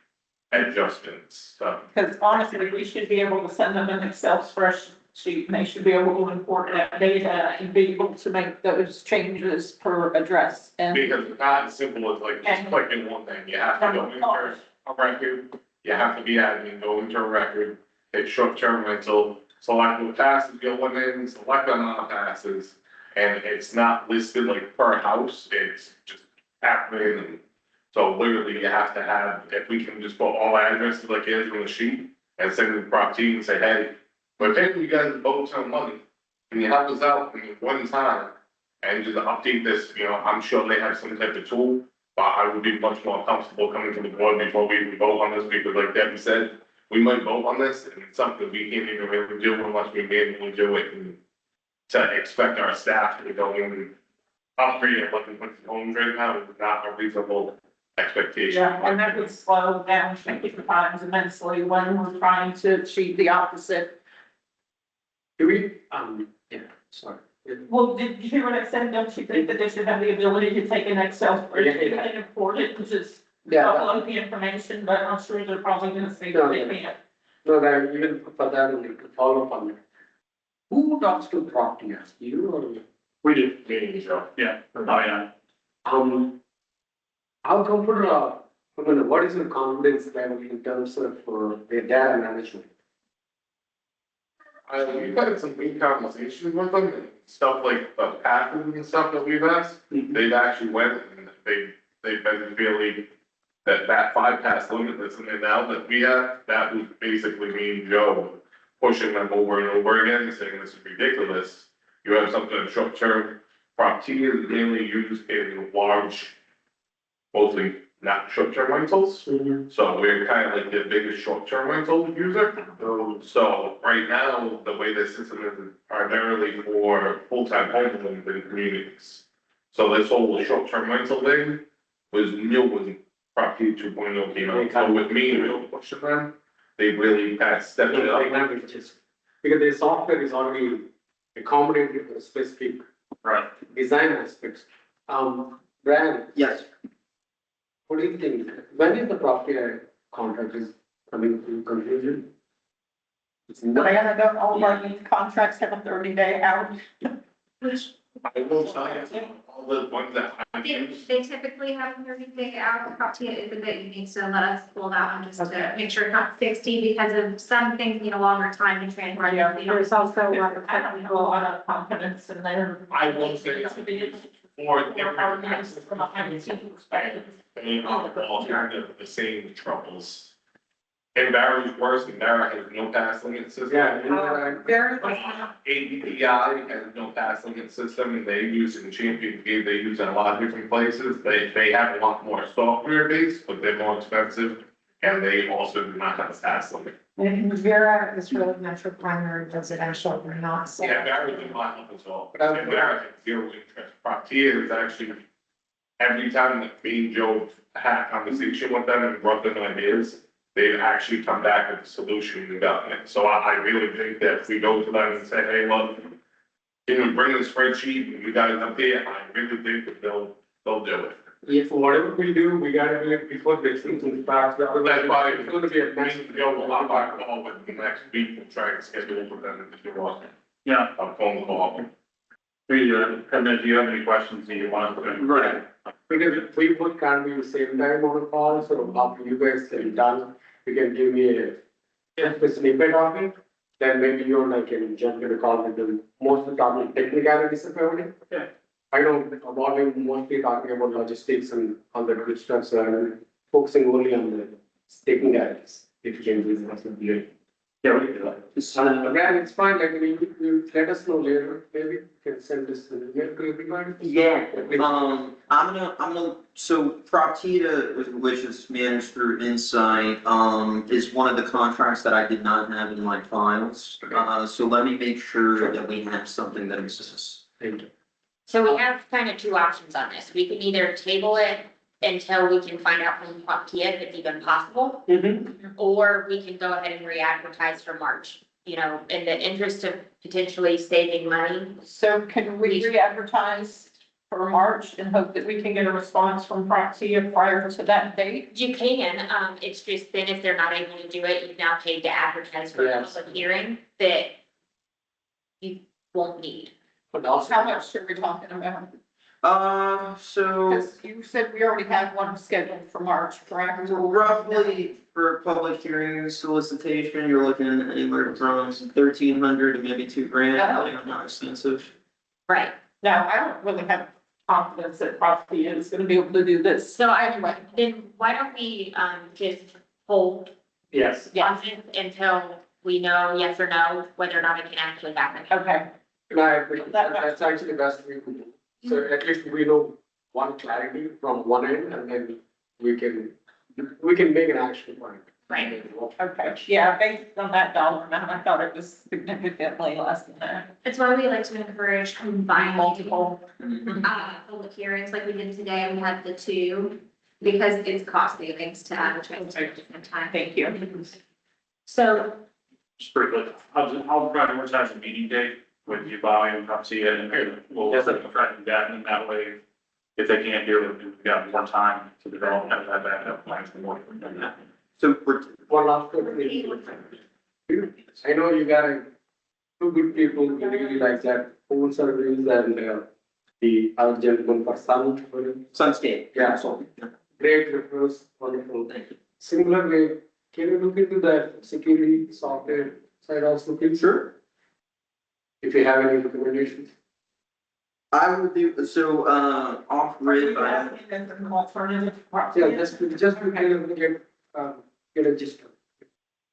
adjustments, so. Because honestly, we should be able to send them an Excel spreadsheet, and they should be able to import that data and be able to make those changes per address. And Because it's not as simple as like just clicking one thing, you have to go into a record, you have to be admin, go into a record, hit short-term rental, select what passes going in, select on non-passes, and it's not listed like per house, it's just happening, and so literally you have to have, if we can just put all addresses like it is on the sheet, and send it to the property and say, hey, we're paying you guys a boat ton of money, can you help us out in one time? And just update this, I'm sure they have some type of tool, but I would be much more comfortable coming to the board before we even vote on this, because like Debbie said, we might vote on this, and it's something we can't even really do unless we manually do it, and to expect our staff to go in and upgrade it, looking at the homes right now, is not a reasonable expectation. yeah, and that would slow down shipping times immensely when we're trying to achieve the opposite Do we, yeah, sorry. Well, did you hear what I said? Don't you think that they should have the ability to take an Excel spreadsheet and import it, which is Yeah, upload the information, but I'm sure they're probably gonna say that they can't. no, that even for that, we need to follow up on it. Who talks to property, you or? We did, meeting, Joe, yeah, oh, yeah. How comfortable, I mean, what is your confidence level in terms of the data management? We've had some good conversations with them, and stuff like the passes and stuff that we've asked, they've actually went and they've been feeling that 5 pass limit that's in there now that we have, that was basically me and Joe pushing them over and over again, saying this is ridiculous. You have something in short term, property is mainly used in large, mostly not short term rentals. So we're kind of like the biggest short-term rental user. So right now, the way the system is primarily for full-time homes and communities. So this whole short-term rental thing was new when property 2.0 came out. So with me really pushing them, they really kind of stepped it up. Because the software is already accommodated for specific Right. design aspects. Brian, Yes. what do you think? When is the property contract is coming to conclusion? It's not. Diana, don't all of our lease contracts have a 30-day out? Which I will tell you, all the ones that I use. they typically have 30-day out. Property is a bit unique, so let us pull that one just to make sure it's not 60 because of some things need a longer time to transfer. Yeah, there's also a lot of I don't have a lot of confidence in their. I will say it's for different taxes. From a IT perspective. They all kind of the same troubles. And Barry's worse, and Barry has no pass limit system. Yeah, you know, right? Very. ADPI has no pass limit system, and they use in Champion Gate, they use in a lot of different places, they have a lot more software based, but they're more expensive. And they also do not have a pass limit. And Vera is really meant for primary residential, we're not. so- Yeah, Barry did not help us all, and Barry had 0 interest. Frontier is actually, every time that me and Joe had a conversation with them and brought them ideas, they've actually come back with a solution and gotten it. So I really think that if we go to them and say, hey, look, can you bring a spreadsheet and you guys up here, I really think that they'll do it. If whatever we do, we gotta do it before the season starts. That's why It's gonna be a mess. me and Joe will hop on a call with the next week and try and schedule for them to do a Yeah, phone call. Kevin, do you have any questions that you want to put in? Right. Because we would can't be the same time on the call, so after you guys are done, you can give me a snippet of it. Then maybe you and I can jump in the call with them, mostly talking technicalities about it. Yeah. I know about it, mostly talking about logistics and all the good stuff, so I'm focusing only on the technicalities. If you can do that, would be great. Yeah, we can do that. Brad, it's fine, like, you let us know later, maybe you can send this in email to everybody. Yeah, I'm gonna, so Proptita, which is managed through Insight, is one of the contracts that I did not have in my files. So let me make sure that we have something that exists. Thank you. So we have kind of 2 options on this. We can either table it until we can find out from Popkia if it's even possible. Or we can go ahead and re-advertise for March, you know, in the interest of potentially saving money. So can we re-advertise for March and hope that we can get a response from Proxia prior to that date? You can, it's just then if they're not able to do it, you've now paid to advertise for a Yes. public hearing that you won't need. But also. How much are we talking about? So Because you said we already had one scheduled for March, correct? roughly for public hearing solicitation, you're looking anywhere from 1,300 to maybe $2,000, depending on how expensive. Right. Now, I don't really have confidence that Proxia is gonna be able to do this. So Anyway, then why don't we, just hold Yes. on this until we know yes or no, whether or not it can actually happen. okay. And I agree, that's actually the best we could do. So at least we know one clarity from one end and then we can make an action plan. Right. Okay, yeah, based on that dollar amount, I thought it was significantly less than that. That's why we like to encourage combining Multiple. public hearings like we did today. We had the 2 because it's cost savings to advertise at the same time. Thank you. So just briefly, I'll prioritize a meeting date with you, Bobby, and come see it, and then we'll Yes, sir. try to do that, and that way, if they can't do it, we've got more time to develop that backup plan for more. So we're, One last question. I know you got two good people who really like that phone service and the other gentleman for some. Sunscape. Yeah. So, Great referrals, wonderful. thank you. Similar way, can you look into that security software side also, please? Sure. If you have any recommendations. I will do, so, off Are you grid, I, asking as an alternative? Yeah, just to kind of get a gist.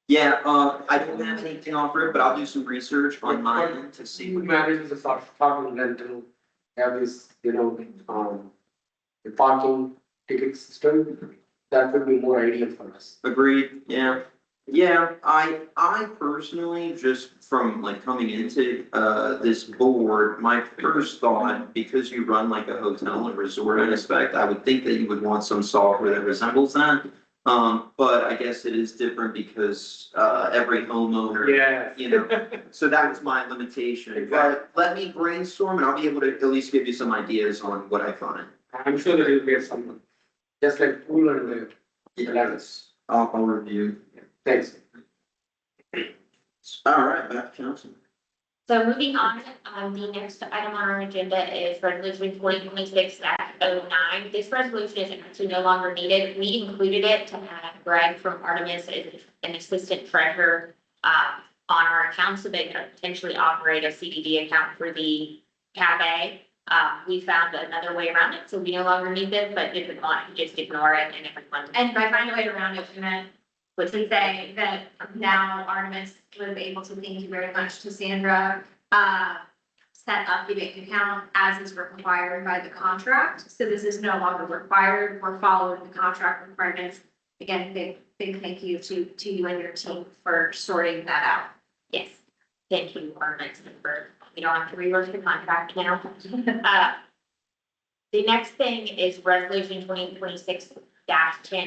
yeah, I don't have anything off grid, but I'll do some research on my end to see. Who manages the parking rental, have this, the parking ticket system, that would be more ideal for us. Agreed, yeah. Yeah, I personally, just from like coming into, this board, my first thought, because you run like a hotel and resort aspect, I would think that you would want some software that resembles that. But I guess it is different because, every homeowner, Yeah. you know, so that was my limitation. But let me brainstorm and I'll be able to at least give you some ideas on what I find. I'm sure there will be someone, just like pool and the ladders. I'll review. Thanks. All right, back to council. So moving on, the next item on our agenda is resolution 2026-09. This resolution is actually no longer needed. We included it to have Greg from Artemis as an assistant treasurer on our account so they could potentially operate a CDD account for the cafe. We found another way around it, so we no longer need this, but if you want, just ignore it and everyone. And by finding a way around it, we meant to say that now Artemis was able to, thank you very much to Sandra, set up the bank account as is required by the contract. So this is no longer required. We're following the contract requirements. Again, big thank you to you and your team for sorting that out. Yes, thank you, Artemis, for, we don't have to rework the contract now. The next thing is resolution 2026-10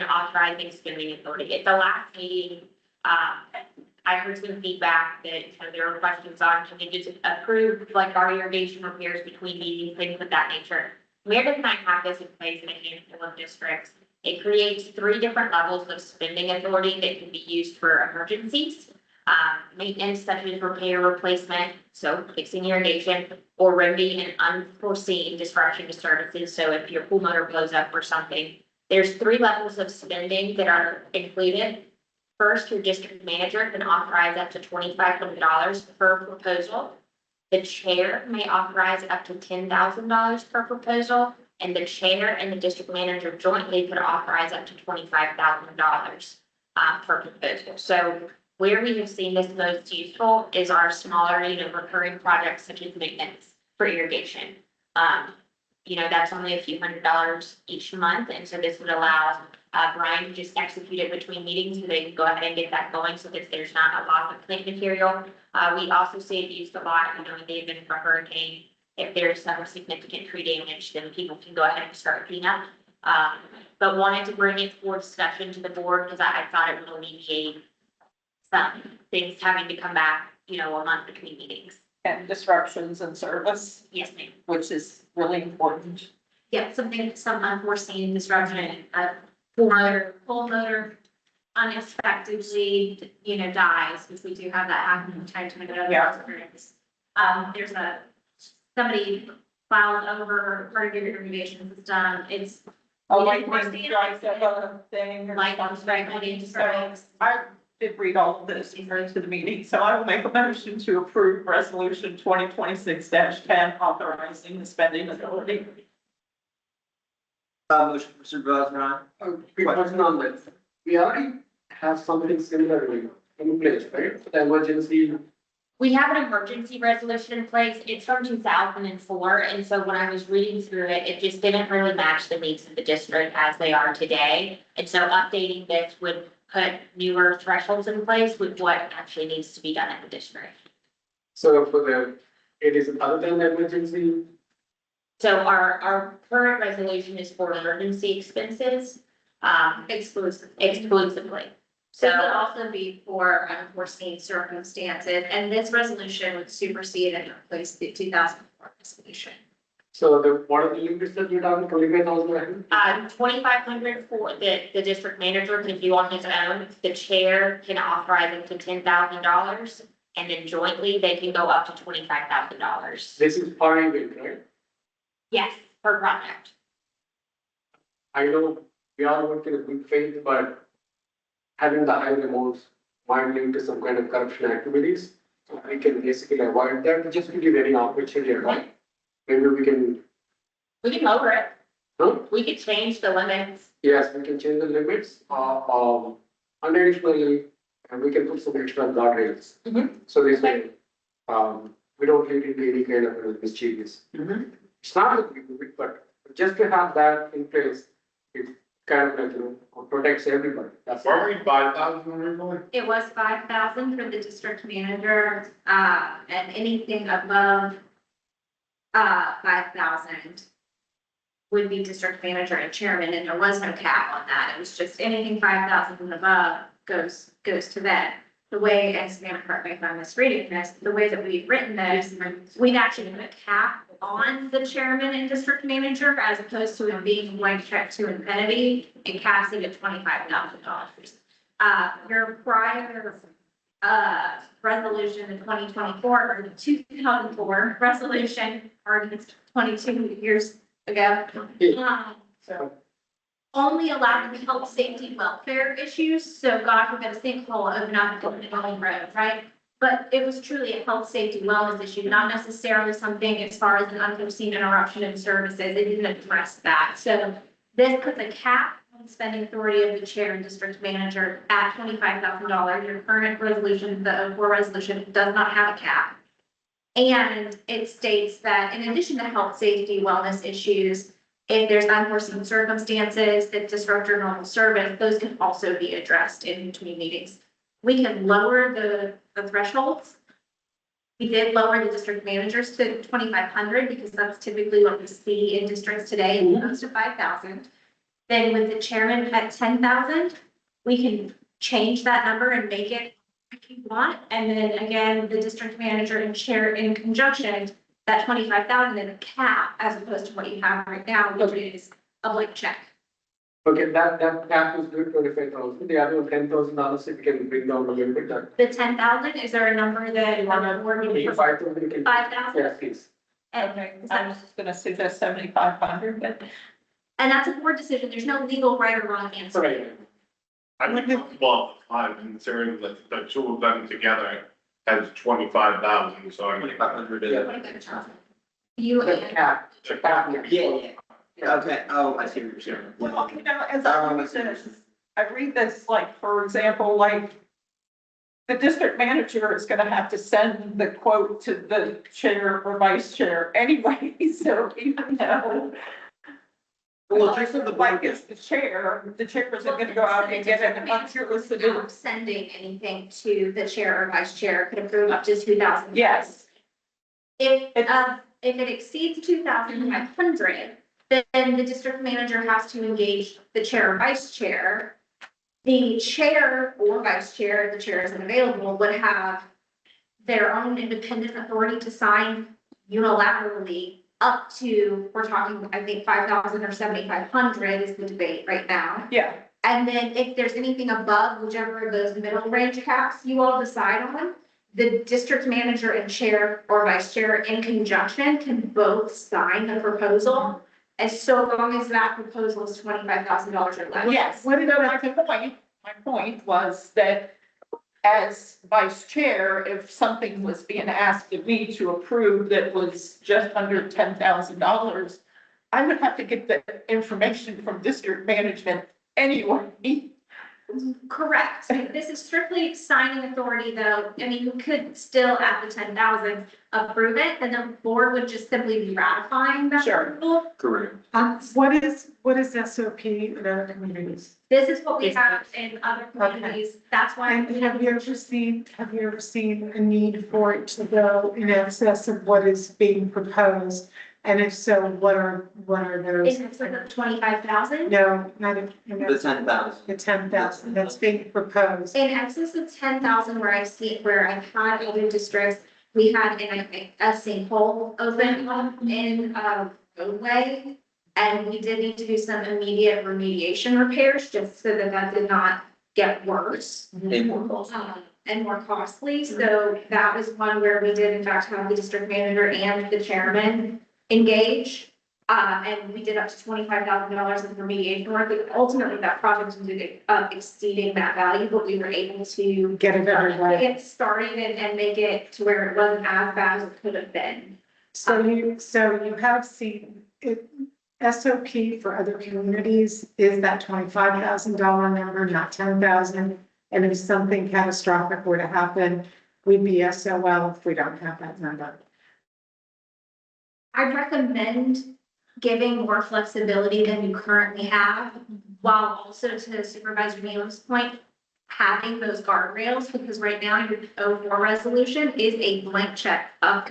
authorizing spending authority. At the last meeting, I heard some feedback that there were questions on, can we just approve like our irrigation repairs between meetings, things of that nature. Meredith and I have this in place in a handful of districts. It creates 3 different levels of spending authority that can be used for emergencies. Maintenance such as repair, replacement, so fixing irrigation, or remedy an unforeseen disruption to services. So if your pool motor blows up or something, there's 3 levels of spending that are included. First, your district manager can authorize up to $2,500 per proposal. The chair may authorize up to $10,000 per proposal, and the chair and the district manager jointly could authorize up to $25,000 per proposal. So where we have seen this most useful is our smaller, recurring projects such as maintenance for irrigation. That's only a few $100s each month, and so this would allow Brian to just execute it between meetings, so they can go ahead and get that going, so that there's not a loss of plant material. We also see it used a lot, in the event of a hurricane. If there's some significant tree damage, then people can go ahead and start cleanup. But wanted to bring it for discussion to the board because I thought it would alleviate some things having to come back, a month between meetings. And disruptions in service, Yes, ma'am. which is really important. Yeah, some unforeseen disruption, pull motor unexpectedly, dies, because we do have that happen from time to time. Yeah. There's somebody filed over part of your irrigation system, it's. Oh, we like didn't when foresee you it. guys have a thing or Like, something. so, I did read all of this prior to the meeting, so I will make a motion to approve resolution 2026-10 authorizing the spending authority. Motion for Supervisor Ryan. Quick question on that. We already have something similar in place, right? For the emergency. We have an emergency resolution in place. It's from 2004. And so when I was reading through it, it just didn't really match the needs of the district as they are today. And so updating this would put newer thresholds in place with what actually needs to be done at the district. So it is other than emergency. So our current resolution is for emergency expenses, exclusively. So it would also be for unforeseen circumstances, and this resolution would supersede and replace the 2004 resolution. So what are the limits that you're down, 25,000? 2,500 for the district manager can do on his own. The chair can authorize him to $10,000, and then jointly they can go up to $25,000. This is per event, right? Yes, per project. I know we all work in a good faith, but having the higher amounts might lead to some kind of corruption activities. So we can basically avoid that, just to give any opportunity, right? Maybe we can, We can lower it. huh? We could change the limits. Yes, we can change the limits, and additionally, we can put some extra guardrails. So this way, we don't lead into any kind of mischievous. It's not that we do it, but just to have that in place, it kind of like, protects everybody. That's Weren't we 5,000 originally? It was 5,000 for the district manager, and anything above 5,000 would be district manager and chairman, and there was no cap on that. It was just anything 5,000 and above goes to them. The way, and Savannah, correct me if I'm misreading this, the way that we've written this, we've actually put a cap on the chairman and district manager as opposed to it being blank check to infinity and caps it at $25,000. Your prior resolution in 2024, or the 2004 resolution, or 22 years ago, So, only allowed the health, safety, welfare issues. So God forbid a sinkhole open up on the road, right? But it was truly a health, safety, wellness issue, not necessarily something as far as an unforeseen interruption in services. It didn't address that. So this puts a cap on spending authority of the chair and district manager at $25,000. Your current resolution, the 04 resolution, does not have a cap. And it states that in addition to health, safety, wellness issues, if there's unforeseen circumstances that disrupt your normal service, those can also be addressed in between meetings. We can lower the thresholds. We did lower the district managers to 2,500 because that's typically what we see in districts today, close to 5,000. Then with the chairman at 10,000, we can change that number and make it if you want. And then again, the district manager and chair in conjunction, that 25,000 is a cap as opposed to what you have right now, which is a blank check. okay, that cap is good, 25,000, the other $10,000, if we can bring down a little bit, that. The 10,000, is there a number that you want to work with? 5,000, we can. 5,000? Yes, please. Okay, I was just gonna suggest 7,500, but And that's a board decision. There's no legal right or wrong answer. Right. I'd be comfortable with 5, considering that the two of them together has 25,000, so I mean. 2,500 is. You The and, cap, the cap. Yeah. Okay, oh, I see what you're saying. well, as I read this, like, for example, like, the district manager is gonna have to send the quote to the chair or vice chair anyway, so even though. Well, just for the Like, board, it's the chair isn't gonna go out and get an unsolicited. not sending anything to the chair or vice chair could approve up to 2,000. Yes, If it exceeds 2,500, then the district manager has to engage the chair or vice chair. The chair or vice chair, if the chair isn't available, would have their own independent authority to sign unilaterally up to, we're talking, I think, 5,000 or 7,500 is the debate right now. yeah, And then if there's anything above whichever of those middle range caps you all decide on, the district manager and chair or vice chair in conjunction can both sign the proposal. As so long as that proposal is $25,000 or less. yes. So my point was that as vice chair, if something was being asked of me to approve that was just under $10,000, I would have to get the information from district management anyway. Correct. This is strictly signing authority, though. I mean, you could still at the 10,000 approve it, and the board would just simply be ratifying that Sure. approval. correct. What is SOP in other communities? This is what we have in other communities. That's why. And have you ever seen a need for it to go in excess of what is being proposed? And if so, what are Is those? it like 25,000? No, not, The 10,000. the 10,000 that's being proposed. In excess of 10,000 where I've had other districts, we had a sinkhole open up in a roadway. And we did need to do some immediate remediation repairs just so that that did not get worse. And more costly, so that was one where we did in fact have the district manager and the chairman engage. And we did up to $25,000 in remediation work, but ultimately that project ended up exceeding that value, but we were able to Get it underway. get started and make it to where it wasn't as bad as it could have been. So you have seen it, SOP for other communities is that $25,000 number, not 10,000. And if something catastrophic were to happen, we'd be SOL if we don't have that number. I'd recommend giving more flexibility than you currently have, while also to Supervisor Neal's point, having those guardrails, because right now your 04 resolution is a blank check up,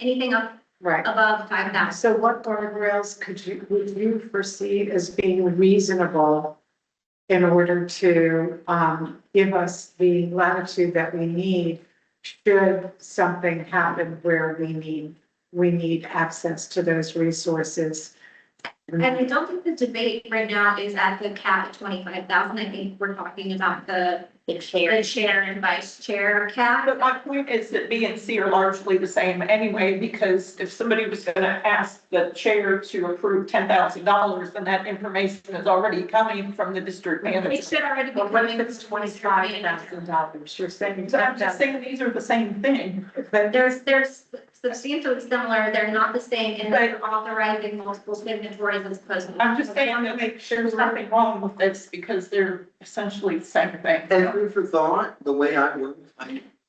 anything up Right. above 5,000. So what guardrails would you foresee as being reasonable in order to give us the latitude that we need should something happen where we need access to those resources? And I don't think the debate right now is at the cap of 25,000. I think we're talking about the chair and vice chair cap. But my point is that B and C are largely the same anyway, because if somebody was gonna ask the chair to approve $10,000, then that information is already coming from the district It manager. should already be But what coming. if it's $25,000? You're saying But I'm just saying these are the same thing. but There's substantially similar, they're not the same, and they're authorizing multiple signatories as opposed to. I'm just saying to make sure there's nothing wrong with this because they're essentially the same thing. And food for thought, the way I work,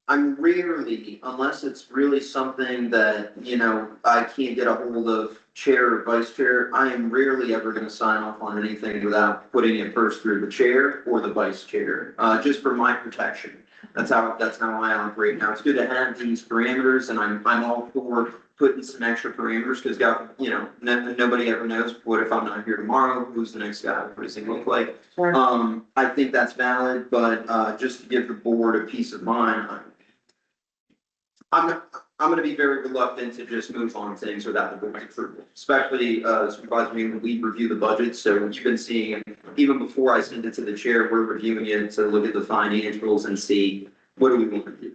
I'm rarely, unless it's really something that, you know, I can't get a hold of chair or vice chair, I am rarely ever gonna sign off on anything without putting it first through the chair or the vice chair, just for my protection. That's how I operate now. It's good to have these parameters, and I'm all for putting some extra parameters, because nobody ever knows, what if I'm not here tomorrow, who's the next guy, what does he look like? Sure. I think that's valid, but, just to give the board a peace of mind, I'm gonna be very reluctant to just move on things without the board's approval, especially, Supervisor Newman, when we review the budget, so you've been seeing, even before I send it to the chair, we're reviewing it to look at the financials and see, what do we want to do?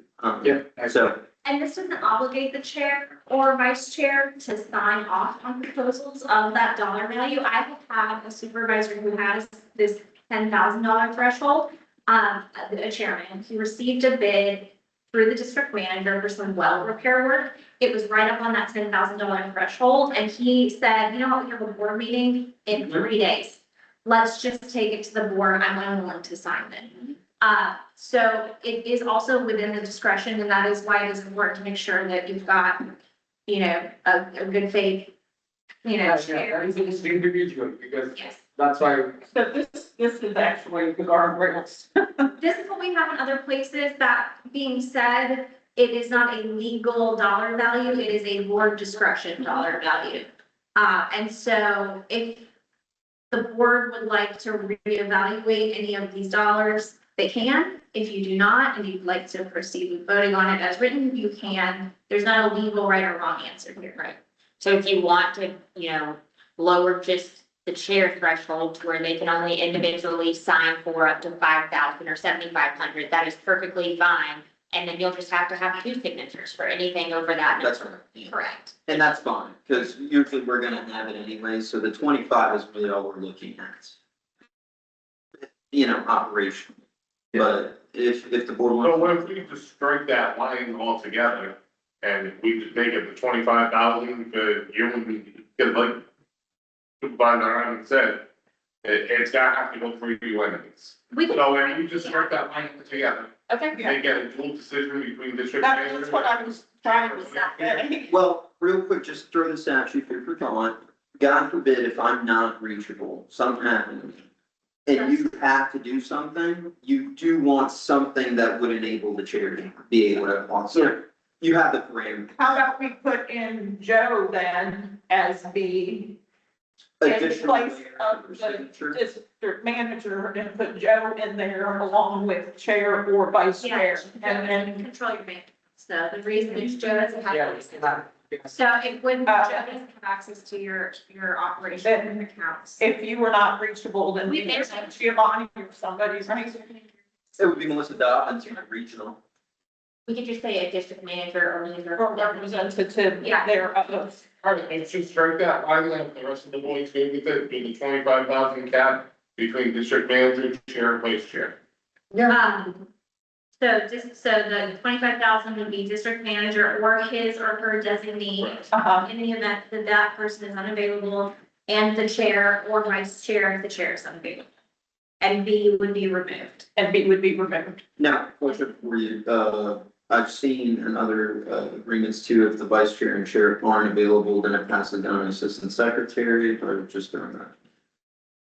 So, And this doesn't obligate the chair or vice chair to sign off on proposals of that dollar value. I have had a supervisor who has this $10,000 threshold, a chairman, he received a bid through the district manager for some well repair work. It was right up on that $10,000 threshold, and he said, you know what, we have a board meeting in 3 days. Let's just take it to the board, I'm unwilling to sign it. So it is also within the discretion, and that is why it is important to make sure that you've got, a good faith, chair. That is individual, because Yes, that's why So this is actually the guardrails. this is what we have in other places. That being said, it is not a legal dollar value, it is a board discretion dollar value. And so if the board would like to reevaluate any of these dollars, they can. If you do not, and you'd like to proceed with voting on it as written, you can. There's not a legal right or wrong answer here. Right. So if you want to, lower just the chair threshold to where they can only individually sign for up to 5,000 or 7,500, that is perfectly fine. And then you'll just have to have 2 signatures for anything over that. that's number. right. Correct. And that's fine, because usually we're gonna have it anyway, so the 25 is really all we're looking at. Operation. But if the board So wants. what if we just strike that line altogether and we just make it the 25,000 for you and, because like Supervisor Ryan said, it's gotta have to go through you anyways. We can. So if you just strike that line together, Okay. make it a dual decision between district That's manager. what I was trying to say. Well, real quick, just throw this out, you for thought. God forbid if I'm not reachable, something happens. And you have to do something, you do want something that would enable the chair to be able to also. You have the frame. How about we put in Joe then as the, in Additional place layer of for the signature. district manager and put Joe in there along with chair or vice chair? And then, Control your bank. So the reason is Joe doesn't have. Yeah. So it wouldn't, Joe doesn't have access to your operational accounts. if you were not reachable, then We we can- can Giovanni or somebody's right. It would be Melissa Dobbins, regional. We could just say a district manager or leader. Or representative Yeah. there of. Let's just strike that, I left the rest of the boys good with it, be the 25,000 cap between district manager, chair, and vice chair. So the 25,000 would be district manager or his or her designee. In the event that that person is unavailable, and the chair or vice chair if the chair is unavailable. And B would be removed. And B would be removed. Now, question for you, I've seen in other agreements too, if the vice chair and chair aren't available, then it passes down to assistant secretary, or just doing that.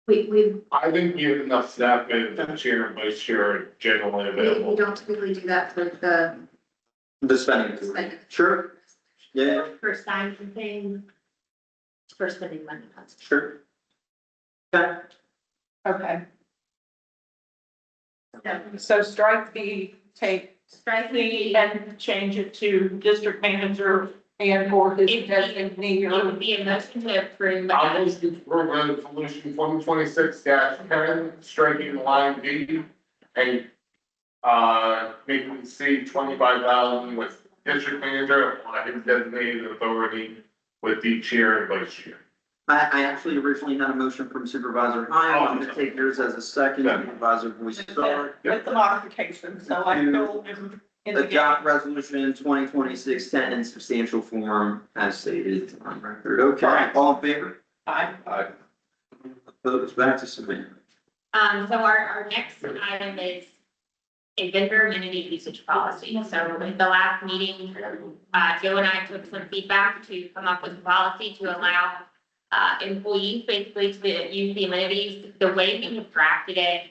We I think we have enough staff that the chair and vice chair are generally available. don't typically do that for the The spending authority. spending. Sure, yeah, For signs and things. For spending money. sure. Okay, Okay, So so strike B, take strike C the, and change it to district manager and or his If- designee It or. would be a motion to approve. I'll move to approve resolution 2026-10, striking line B and, making C 25,000 with district manager, his designated authority with the chair and vice chair. I actually originally had a motion from Supervisor High, I'm gonna take yours as a second, Yeah. Supervisor Boyd-Star. With the modification, so I feel in the game. Adopt resolution 2026-10 in substantial form as stated on record. Okay, all in favor? Aye. Opposed, back to Savannah. So our next item is a vendor amenity usage policy. So in the last meeting, Joe and I took some feedback to come up with a policy to allow employees basically to use the amenities. The way we have drafted it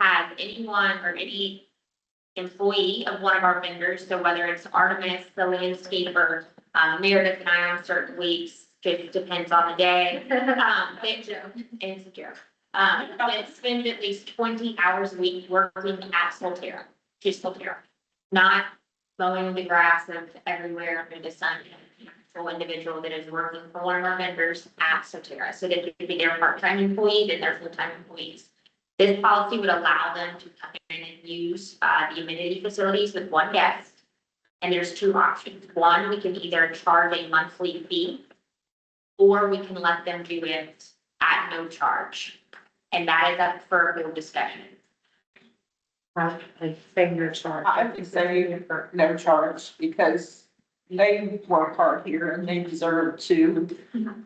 has anyone or any employee of one of our vendors, so whether it's Artemis, the landscaper, Meredith and I on certain weeks, just depends on the day. And it's a joke. That spend at least 20 hours a week working at Solterra, just Solterra. Not mowing the grass of everywhere under the sun. Full individual that is working for one of our vendors at Solterra, so they could be their part-time employee, then their full-time employees. This policy would allow them to come in and use the amenity facilities with one guest. And there's two options. One, we can either charge a monthly fee, or we can let them do it at no charge. And that is up for your discussion. I think no charge. I would say no charge because they work hard here and they deserve to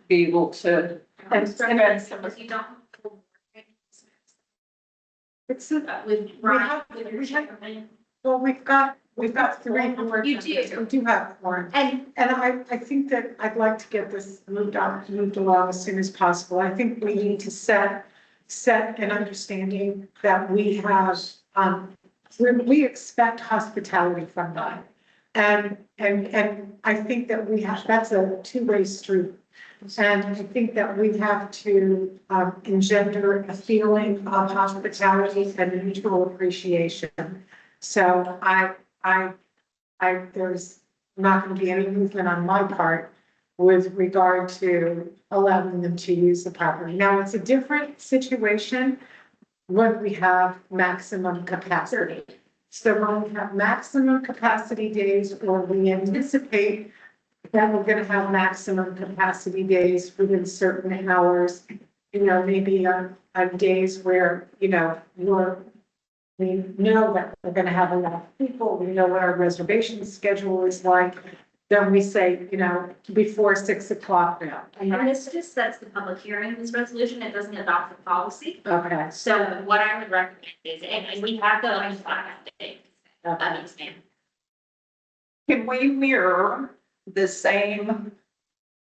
be able to. And spend some of. you don't. It's a, With Brian, with your chair. well, we've got three board You do. members. We do have one. And And I think that I'd like to get this moved along as soon as possible. I think we need to set an understanding that we have, we expect hospitality from them. And I think that we have, that's a two-way street. And I think that we have to engender a feeling of hospitality and mutual appreciation. So there's not going to be any movement on my part with regard to allowing them to use the property. Now, it's a different situation when we have maximum capacity. So when we have maximum capacity days, or we anticipate that we're gonna have maximum capacity days within certain hours, maybe on days where, we know that we're gonna have a lot of people, we know what our reservation schedule is like, then we say, before 6 o'clock now. and this just sets the public hearing, this resolution, it doesn't adopt the policy. Okay. So what I would recommend is, and we have the like 5 days, yes, ma'am. Can we mirror the same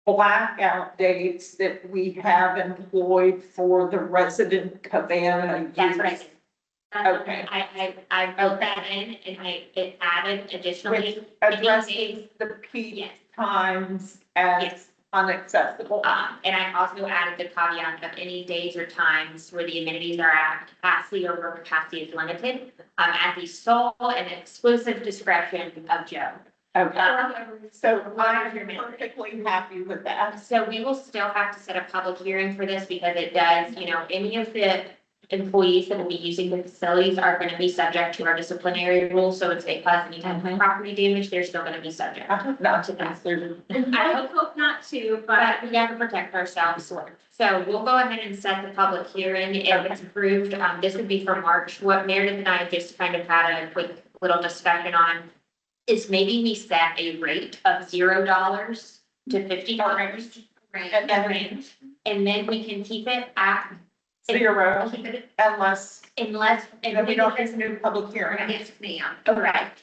blackout dates that we have employed for the resident cabana? That's what I use? did. Okay. I wrote that in and it added additionally. Which any addresses days- the peak Yes. times as Yes. unaccessible. And I also added the caveat of any days or times where the amenities are at capacity or where capacity is limited, at the sole and exclusive discretion of Joe. Okay, so I'm perfectly happy with that. So we will still have to set a public hearing for this because it does, any of the employees that will be using the facilities are gonna be subject to our disciplinary rules. So if they cause any type of property damage, they're still gonna be subject. Not to consider. I hope not to, but we have to protect ourselves. So we'll go ahead and set the public hearing. If it's approved, this would be for March. What Meredith and I just kind of had a quick little discussion on is maybe we set a rate of $0 to $50 range, and then we can keep it at 0 unless, unless. then we don't get a new public hearing. Yes, ma'am. Correct.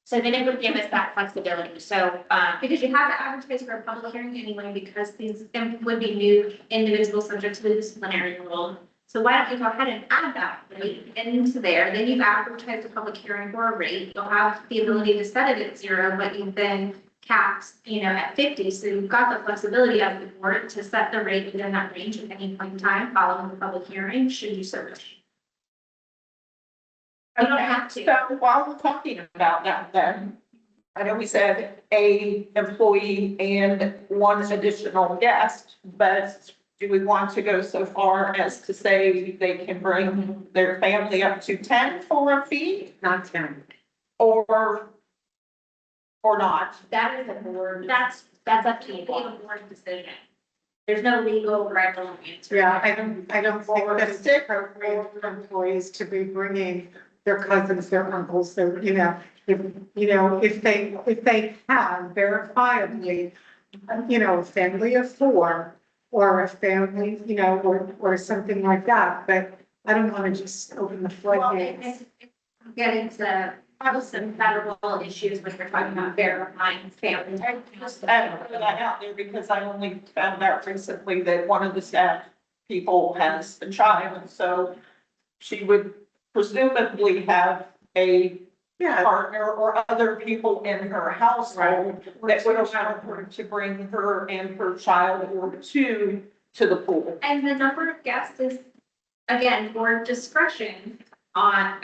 So then it would give us that flexibility. So, Because you have to advertise for a public hearing anyway, because these would be new individuals subject to the disciplinary rule. So why don't you go ahead and add that rate into there, then you've advertised a public hearing for a rate, you'll have the ability to set it at 0, but you've then capped, at 50, so you've got the flexibility of the board to set the rate within that range at any point in time following the public hearing, should you so wish. You don't have to. So while we're talking about that then, I know we said a employee and one additional guest, but do we want to go so far as to say they can bring their family up to 10 for a fee? Not 10. Or not? that is a board, that's up to you, a board decision. There's no legal right or wrong answer. Yeah, I don't think that it's appropriate for employees to be bringing their cousins, their uncles, if they have verifiably, a family of 4 or a family, or something like that, but I don't want to just open the floodgates. Get into some federal issues when you're talking about verifying family. I just put that out there because I only found out recently that one of the staff people has a child, so she would presumably have a partner or other people in her household that would allow her to bring her and her child or two to the pool. And the number of guests is, again, board discretion on,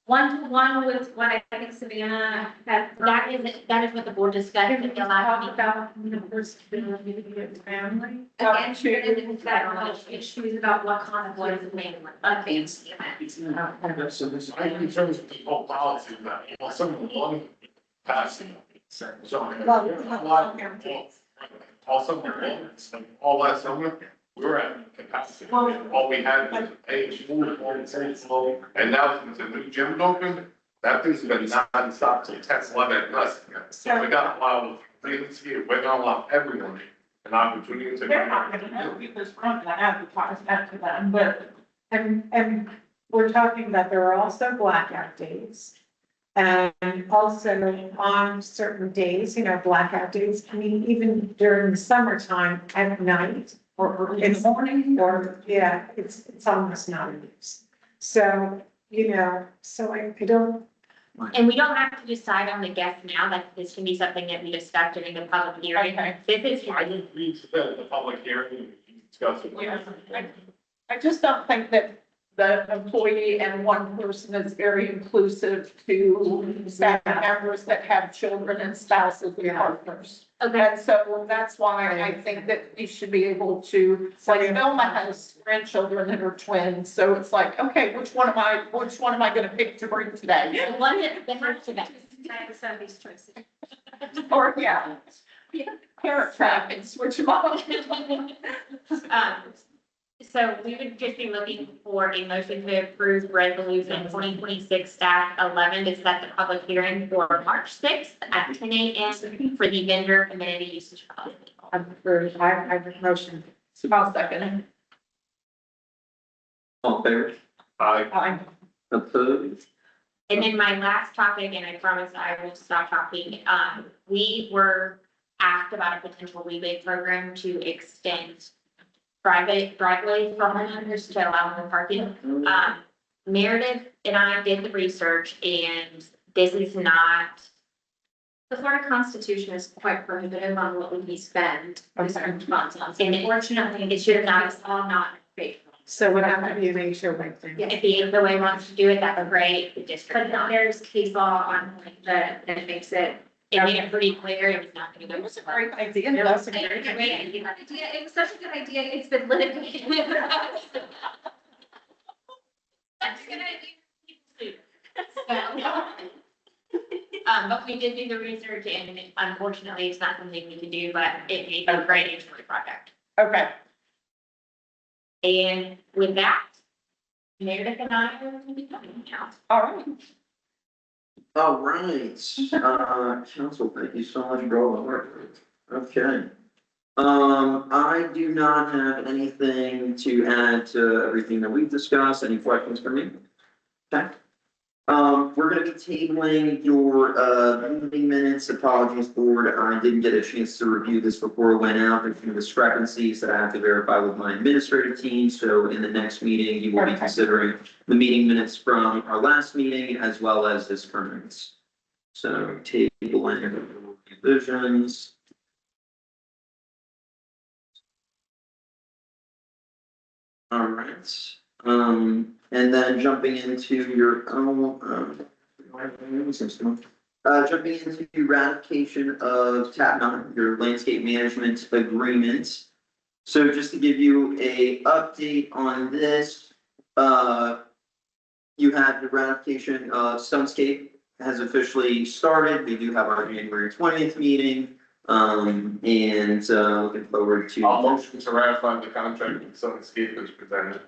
1-to-1 with what I think Savannah had. That is what the board discussed. at the last meeting. About numbers of family. Again, you're gonna get into federal issues about what constitutes a family, a fancy event. So this, I think in terms of the whole policy, that, some of the law passing. So. Also, all last summer, we were at capacity, all we had was age, and now since the new gym's open, that thing's been non-stop till 10-11 at night. So we got a lot of things here, we're gonna allow everyone an opportunity to. They're not gonna know because we're not gonna advertise that to them, but And we're talking that there are also blackout days. And also on certain days, blackout days, I mean, even during the summertime at night or in the morning, or, it's almost not a use. So, so I don't. And we don't have to decide on the guest now, that this can be something that we discuss during the public hearing. Okay. This is, I agree to the public hearing, we can discuss it. Yeah, I just don't think that the employee and one person is very inclusive to staff members that have children and spouses and partners. okay, And so that's why I think that we should be able to, like Velma has grandchildren that are twins, so it's like, okay, which one am I gonna pick to bring today? the one that has to be. Somebody's choice. Or, parent trap and switch them up. So we would just be looking for a motion to approve resolution 2026-11 to set the public hearing for March 6th at 10 a.m. for the vendor amenity usage policy. I motion. I'll second All fair? it. Opposed? And then my last topic, and I promise I will stop talking, we were asked about a potential rebate program to extend private driveways for homeowners to allow more parking. Meredith and I did the research and this is not. The Florida Constitution is quite prohibitive on what we spend certain funds on. And unfortunately, it should not, it's all not faithful. So it would have to be an HOA thing. If the HOA wants to do it, that'd be great, the district, but there's case law on like that makes it, it made it pretty clear it was not gonna go. It was a great idea. It That's was a a great great idea. idea, it was such a good idea, it's been litigated. That's a good idea. But we did do the research and unfortunately, it's not something we can do, but it made a great HOA project. Okay. And with that, Meredith and I are going to be coming now. All right. All right, council, thank you so much for all the work. Okay. I do not have anything to add to everything that we've discussed. Any questions for me? Okay. We're gonna be tabling your, meeting minutes. Apologies, board. I didn't get a chance to review this before it went out. There's some discrepancies that I have to verify with my administrative team. So in the next meeting, you will be Okay. considering the meeting minutes from our last meeting as well as this current. So tabling revisions. All right, and then jumping into your own, jumping into ratification of tab 9, your landscape management agreement. So just to give you a update on this, you have the ratification of Sunscape has officially started. We do have our January 20th meeting. Looking forward to. I'll motion to ratify the contract with Sunscape as presented.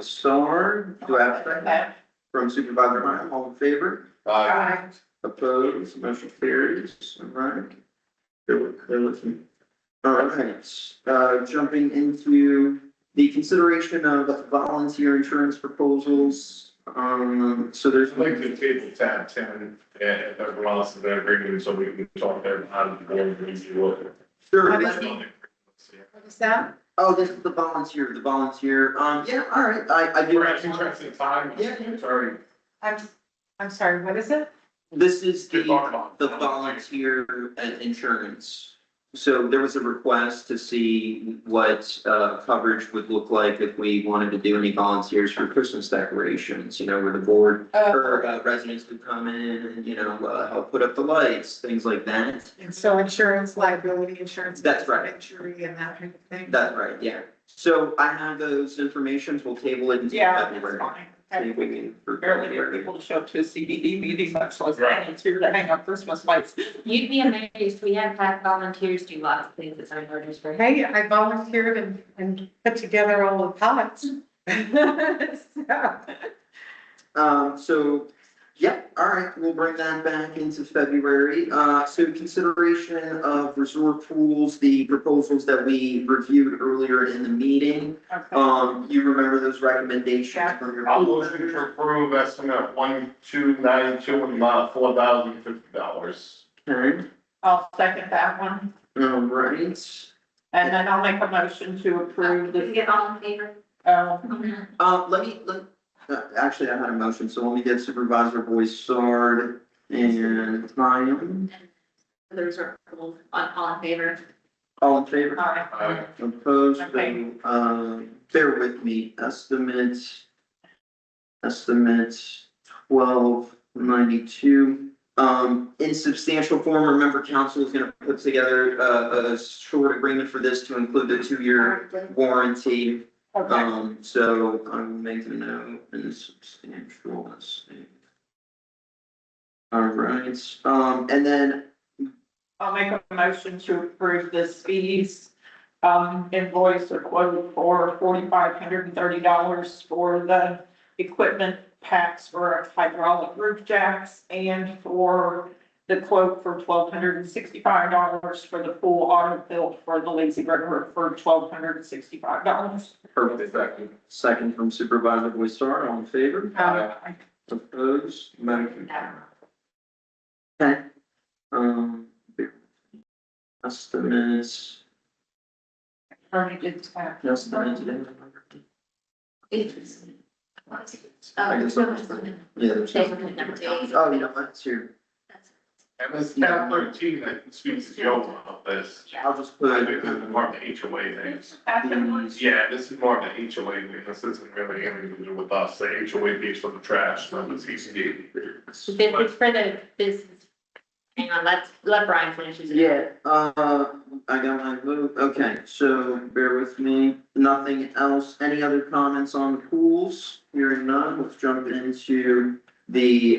Star, do I have a second? From Supervisor Mine, all in favor? Opposed, motion carries, all right. Bear with me. All right, jumping into the consideration of volunteer insurance proposals. So there's. I'd like to table tab 10 and everyone else is in agreement so we can talk there on the board review it. Sure. What is that? Oh, this is the volunteer, yeah, all right, I do. We're actually interested in time. Yeah. Sorry. I'm sorry, what is it? This is You're talking about the volunteer insurance. So there was a request to see what coverage would look like if we wanted to do any volunteers for Christmas decorations, where the board or residents would come in and, help put up the lights, things like that. And so insurance, liability insurance. That's right. Injury and that kind of thing. That's right, yeah. So I have those informations, we'll table it until Yeah, that's February. fine. See if we can. Barely are able to show up to a CDD meeting, much less Right. volunteer to hang up Christmas lights. You'd be amazed, we have had volunteers do lots of things at our district. Hey, I volunteered and put together all the pots. So, yeah, all right, we'll bring that back into February. So consideration of resort pools, the proposals that we reviewed earlier in the meeting. You remember those recommendations from your. I'll motion to approve estimate 1292 and $4,050. Okay, I'll second that one. all right. And then I'll make a motion to approve Did you the, get all in favor? Actually, I had a motion, so let me get Supervisor Boissard and Ryan. Those are all in favor. All in favor? Aye. Opposed, Okay. bear with me, estimate 1292. In substantial form, remember council is gonna put together a short agreement for this to include the 2-year warranty. So I will make a note in substantial. All right, and then, I'll make a motion to approve the fees invoice or quote for $4,530 for the equipment packs for hydraulic roof jacks and for the quote for $1,265 for the full auto build for the lazy river for $1,265. perfect, second from Supervisor Boissard, all in favor? Opposed, motion carries. Okay. Estimates. Already did that. Estimates. I guess I'm just- Yeah, there's. They were number two. Oh, you know what, it's here. And this tab 13, I can speak to Joe about this. I'll just I put think this it. is more of the HOA things. These- Yeah, this is more of the HOA thing. This isn't really anything to do with us. The HOA pays for the trash, not the CCD. This is for the business. Hang on, let Brian finish his. Yeah, I got my move, okay, so bear with me, nothing else, any other comments on the pools? Hearing none, let's jump into the,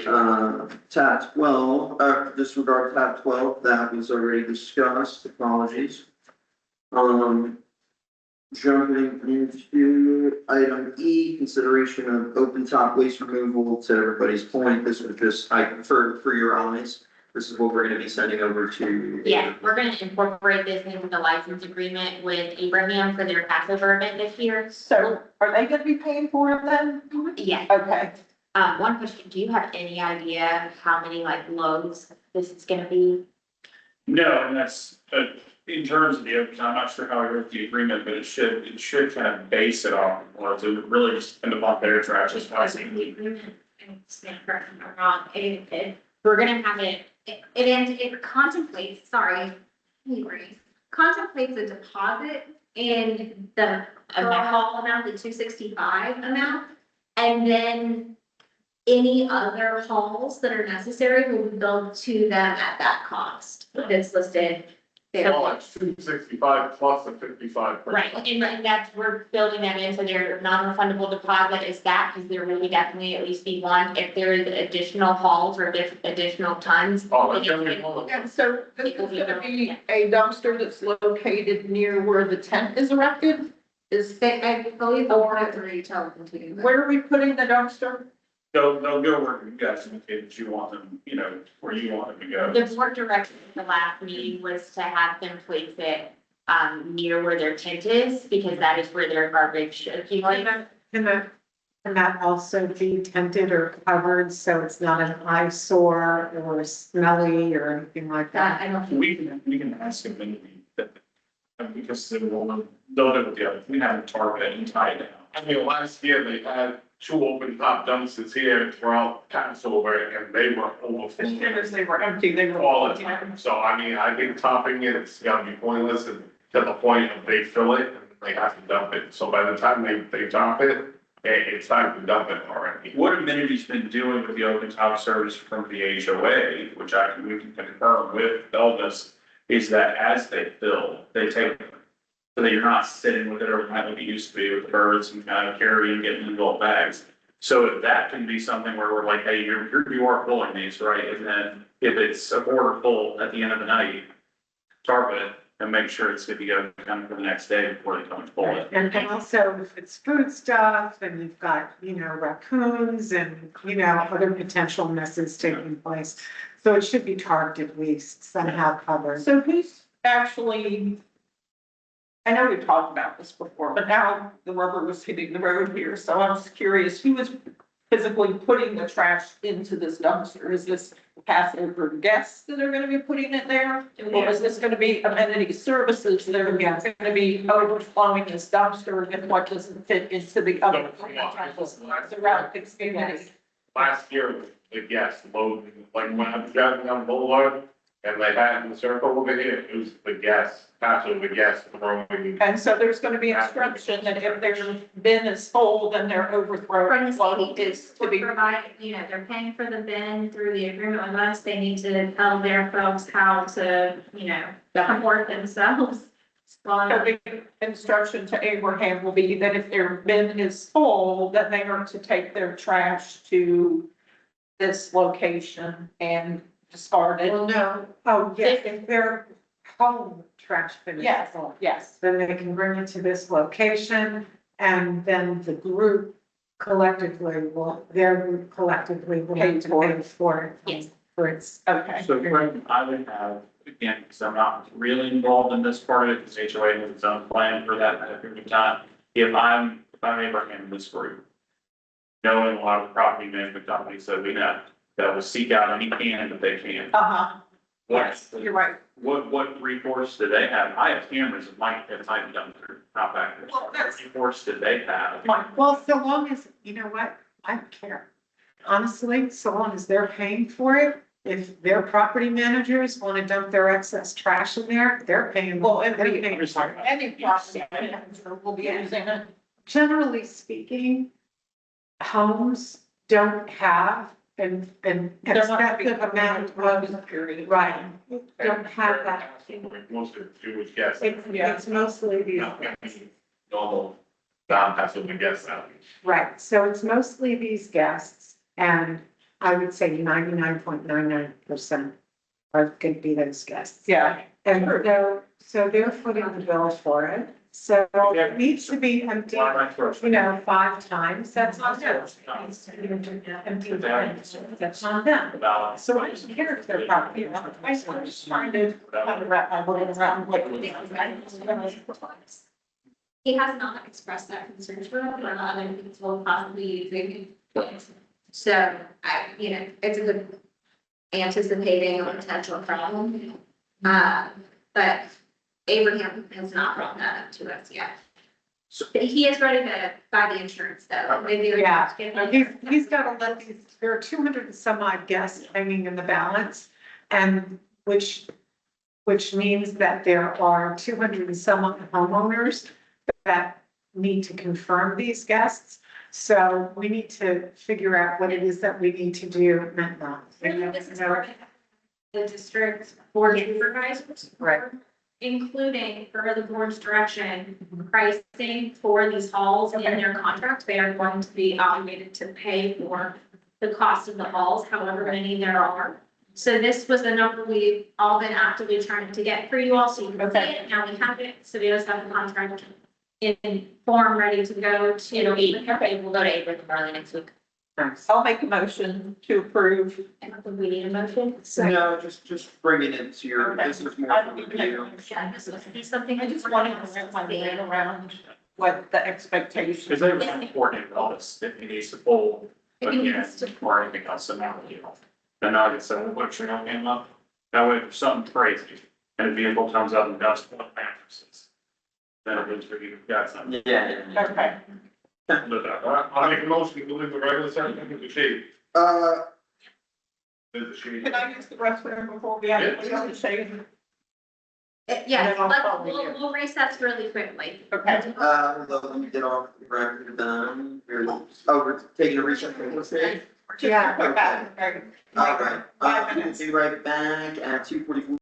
tab 12, disregard tab 12, that was already discussed, apologies. Jumping into item E, consideration of open top waste removal, to everybody's point, this was just, for your eyes. This is what we're gonna be sending over to. Yeah, we're gonna incorporate this into the license agreement with Abraham for their Passover event this year. So are they gonna be paying for it then? Yeah, Okay. one question, do you have any idea how many like loads this is gonna be? No, and that's, in terms of the, I'm not sure how I wrote the agreement, but it should kind of base it off, well, it would really just depend upon their trash as Because possible. the agreement, and stand correct me if I'm wrong, we're gonna have it contemplates, sorry, contemplates a deposit in the alcohol amount, the 265 amount. And then any other hauls that are necessary will be billed to them at that cost that's listed there. Well, it's 265 plus a 55%. Right, and that's, we're building that into their non-refundable deposit is that, because there will be definitely at least be one, if there is additional hauls or additional tons. Oh, it's gonna be more. And so this is gonna be a dumpster that's located near where the tent is erected? Is, I believe the warrants already tell them to do that. where are we putting the dumpster? They'll go where you guys indicate that you want them, where you want them to go. The board direction at the last meeting was to have them place it, near where their tent is, because that is where their garbage accumulates. Can that also be tented or covered, so it's not an eyesore or smelly or anything like that? I don't think. We can ask them because they'll do it with the other, we have a target and tie it down. I mean, last year they had 2 open top dumpsters here throughout Passover and they were As overflowing soon as they were empty, they were. all the time. So I mean, I think topping it's gonna be pointless and to the point of they fill it and they have to dump it. So by the time they top it, it's time to dump it already. What Amenity's been doing with the open top service from the HOA, which we can confirm with Elvis, is that as they fill, they take, so that you're not sitting with it overnight like it used to be with the birds and kind of carrying, getting in little bags. So if that can be something where we're like, hey, you are pulling these, right? And then if it's a quarter full at the end of the night, target it and make sure it's good to go kind of for the next day before they come and pull it. And also if it's food stuff and you've got, raccoons and, other potential messes taking place. So it should be targeted at least somehow covered. So who's actually, I know we've talked about this before, but now the rubber was hitting the road here, so I'm just curious, who is physically putting the trash into this dumpster? Is this Passover guests that are gonna be putting it there? Or is this gonna be amenity services that are gonna be overflowing this dumpster with what doesn't fit into the other? Throughout the community. Last year, the guests loaded, like when I was driving down Boulevard and they had in the circle over here, it was the guests, Passover guests throwing. And so there's gonna be instruction that if their bin is full, then their overthrow flow is to be. Provide, they're paying for the bin through the agreement with us, they need to tell their folks how to, comport themselves. So the instruction to Abraham will be that if their bin is full, then they are to take their trash to this location and discard it. Well, no, oh, yes, if their home trash bin is Yes, full, yes. then they can bring it to this location and then the group collectively will Pay for it. pay for it. Yes. For its. Okay. So Frank, I would have, again, because I'm not really involved in this part of it, because HOA has its own plan for that period of time. If I'm Abraham in this group, knowing a lot of the property management companies that we know, that will seek out any can that they can. Uh-huh. Yes. You're right. What recourse do they have? I have cameras that might have tightened up through. How back, reports did they have? Well, so long as, you know what, I don't care. Honestly, so long as they're paying for it, if their property managers wanna dump their excess trash in there, they're paying. Well, and they're we, paying for it. any property manager will be using it. Generally speaking, homes don't have an They're not gonna be excessive coming amount in of, period. right, don't have that. Most of it was guests. It's mostly these, Not normal, non-passive guests now. right, so it's mostly these guests, and I would say 99.99% are gonna be those guests. Yeah. And so they're footing the bill for it, so it needs to be empty, One of my first. 5 times, that's on them. It needs to be empty, that's on them. Balance. So I don't care if they're property, I was just trying to kind of wrap my brain around what. He has not expressed that concern for other people possibly using it. So it's a good anticipating a potential problem. But Abraham has not brought that up to us yet. But he is ready to buy the insurance though. Maybe we Yeah. can get He's got to let these, there are 200 and some odd guests hanging in the balance, and which means that there are 200 and some odd homeowners that need to confirm these guests. So we need to figure out what it is that we need to do. Really, this is where the district board of supervisors. Right. Including for the board's direction, pricing for these halls in their contract, they are going to be obligated to pay for the cost of the halls, however many there are. So this was the number we've all been actively trying to get for you all, so you can see it, now we have it, so we just have the contract in form ready to go to. We'll go to April early next week. I'll make a motion to approve. I don't think we need a motion. No, just bring it into your, Okay. this is more I for don't need to review. make a motion. Yeah, this would be something. I just wanted to wrap my brain around what the expectations. Because they were important notice if he needs to pull, If he again, needs to- or anything else in that deal. Then I could say, what you know, came up, that way if something crazy, and a vehicle comes up and dusts one mattresses. Then it looks like you've got something. Yeah. Okay. I'll make a motion to leave the regular session with the chief. There's the chief. Can I use the restroom before we actually go to shade? Yes, And then I'll we'll recess really quickly. Okay. Let me get off the record then. We're taking a recess. Yeah. Okay. All right, 5 we'll minutes. be right back at 2:44.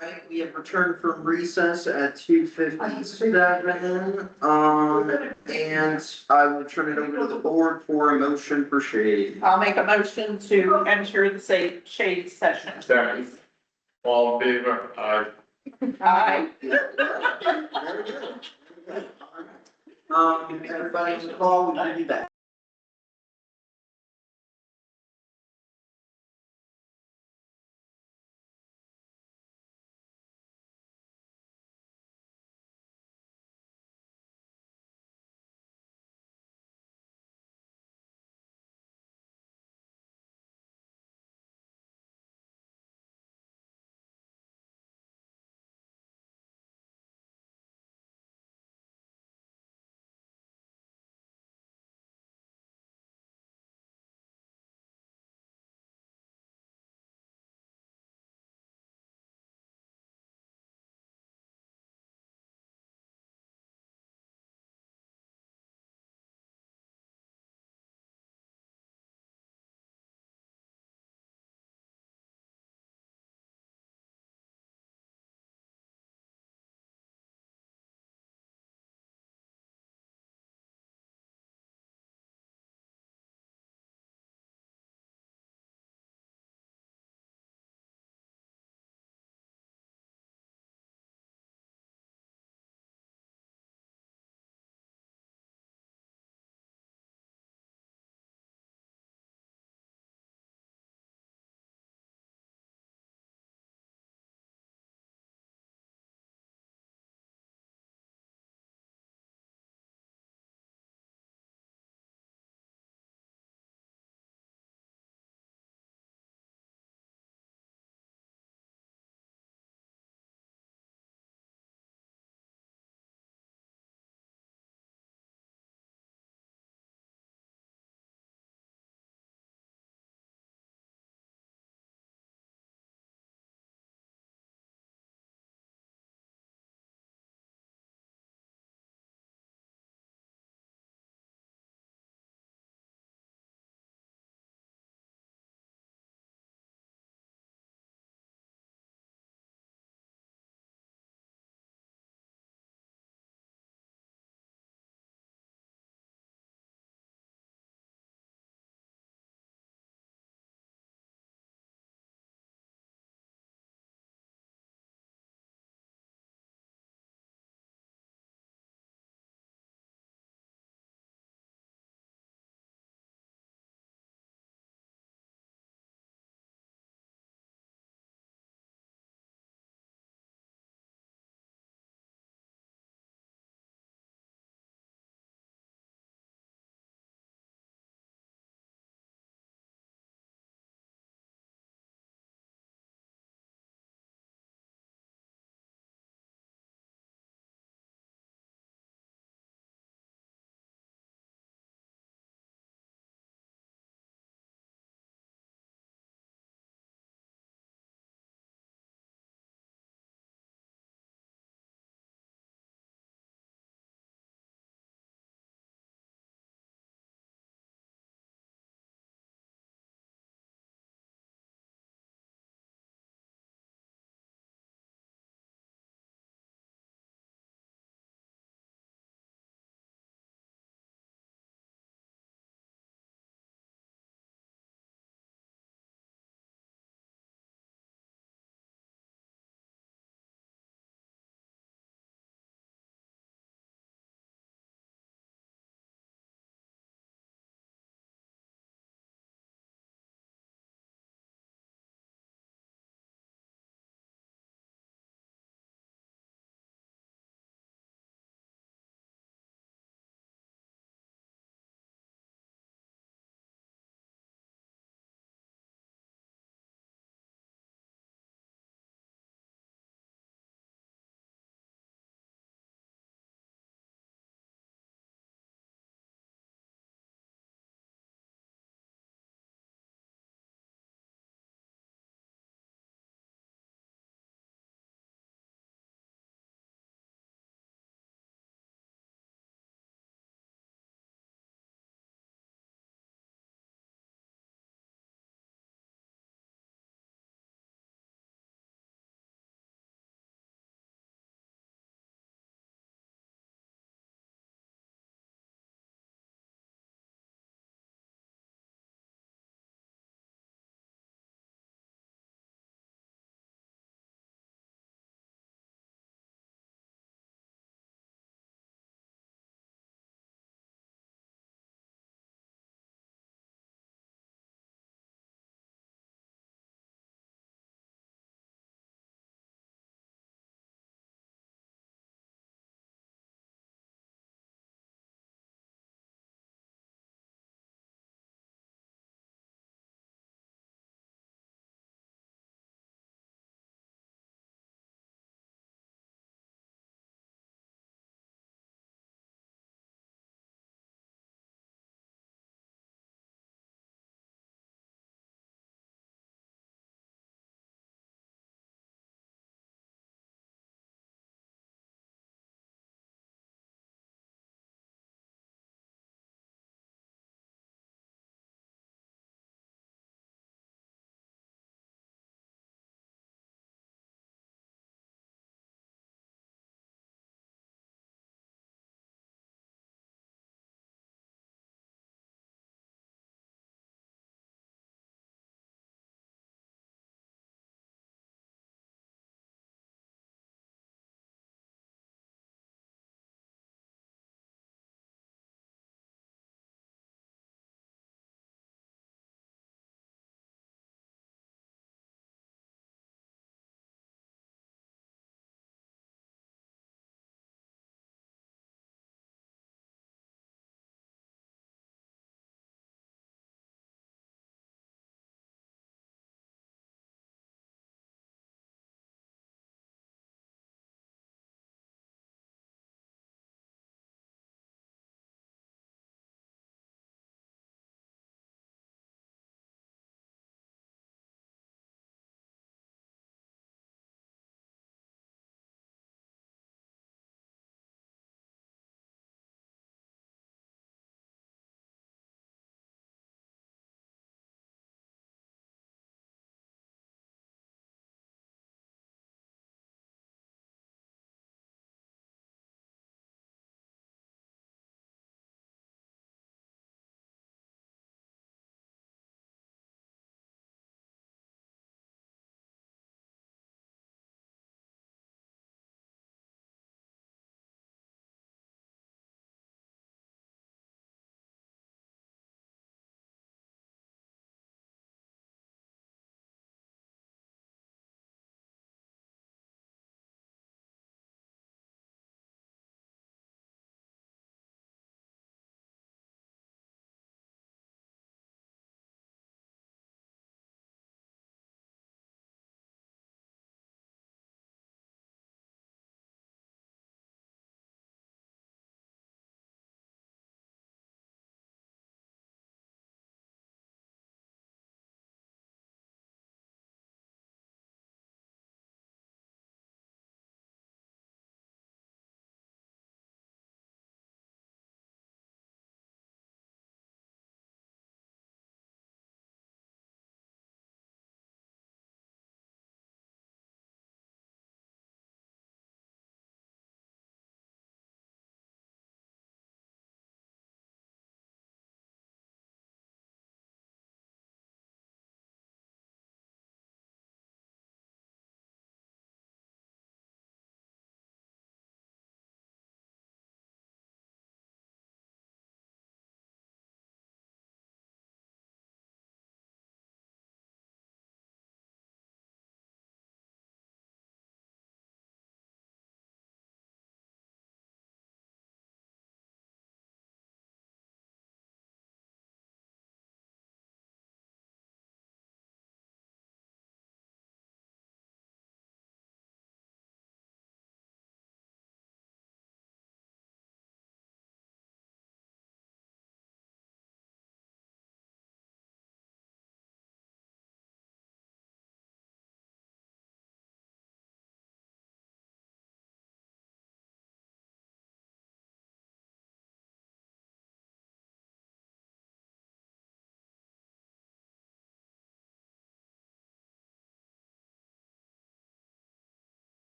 Right, we have returned from recess at 2:57. And I will turn it over to the board for a motion for shade. I'll make a motion to enter the shade session. Second. All in favor? Aye. Aye. Everybody on the call, we do that.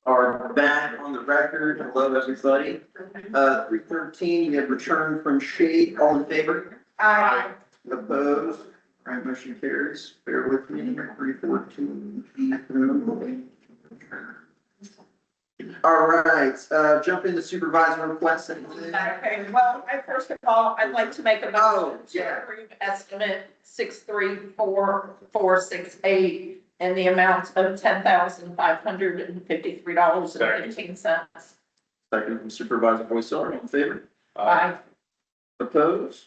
are back on the record. Hello, everybody. 313, you have returned from shade. All in favor? Opposed? All right, motion carries. Bear with me. 314. All right, jump into supervisor requests. Okay, well, first of all, I'd like to make a motion to yeah. approve estimate 634468 in the amount of $10,553.15. Second from Supervisor Boyd, all in favor? Aye. Opposed?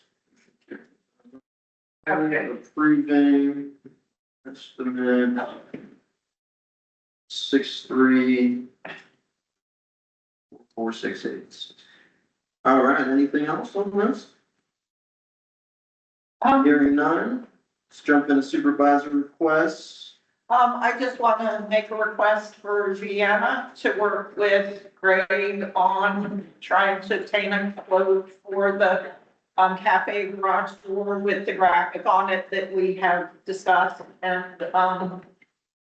Approving estimate 634468. All right, anything else on this? Hearing none, let's jump into supervisor requests. I just want to make a request for Gianna to work with Greg on trying to obtain a quote for the cafe garage door with the graphic on it that we have discussed. And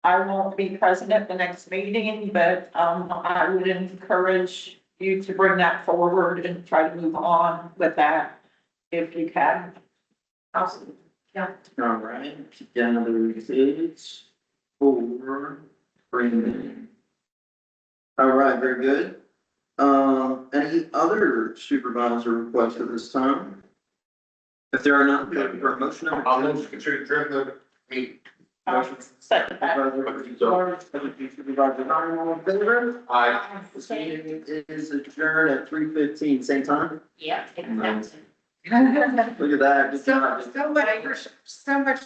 I won't be present at the next meeting, but I would encourage you to bring that forward and try to move on with that if you can. Awesome. Yeah. All right, gather bids for framing. All right, very good. Any other supervisor requests at this time? If there are none, looking for a motion. I'll move to adjourn the meeting. Motion. Second that. Supervisor Ryan, all in favor? Aye. This meeting is adjourned at 3:15, same time. Yeah, exactly. Look at that. Good job. So much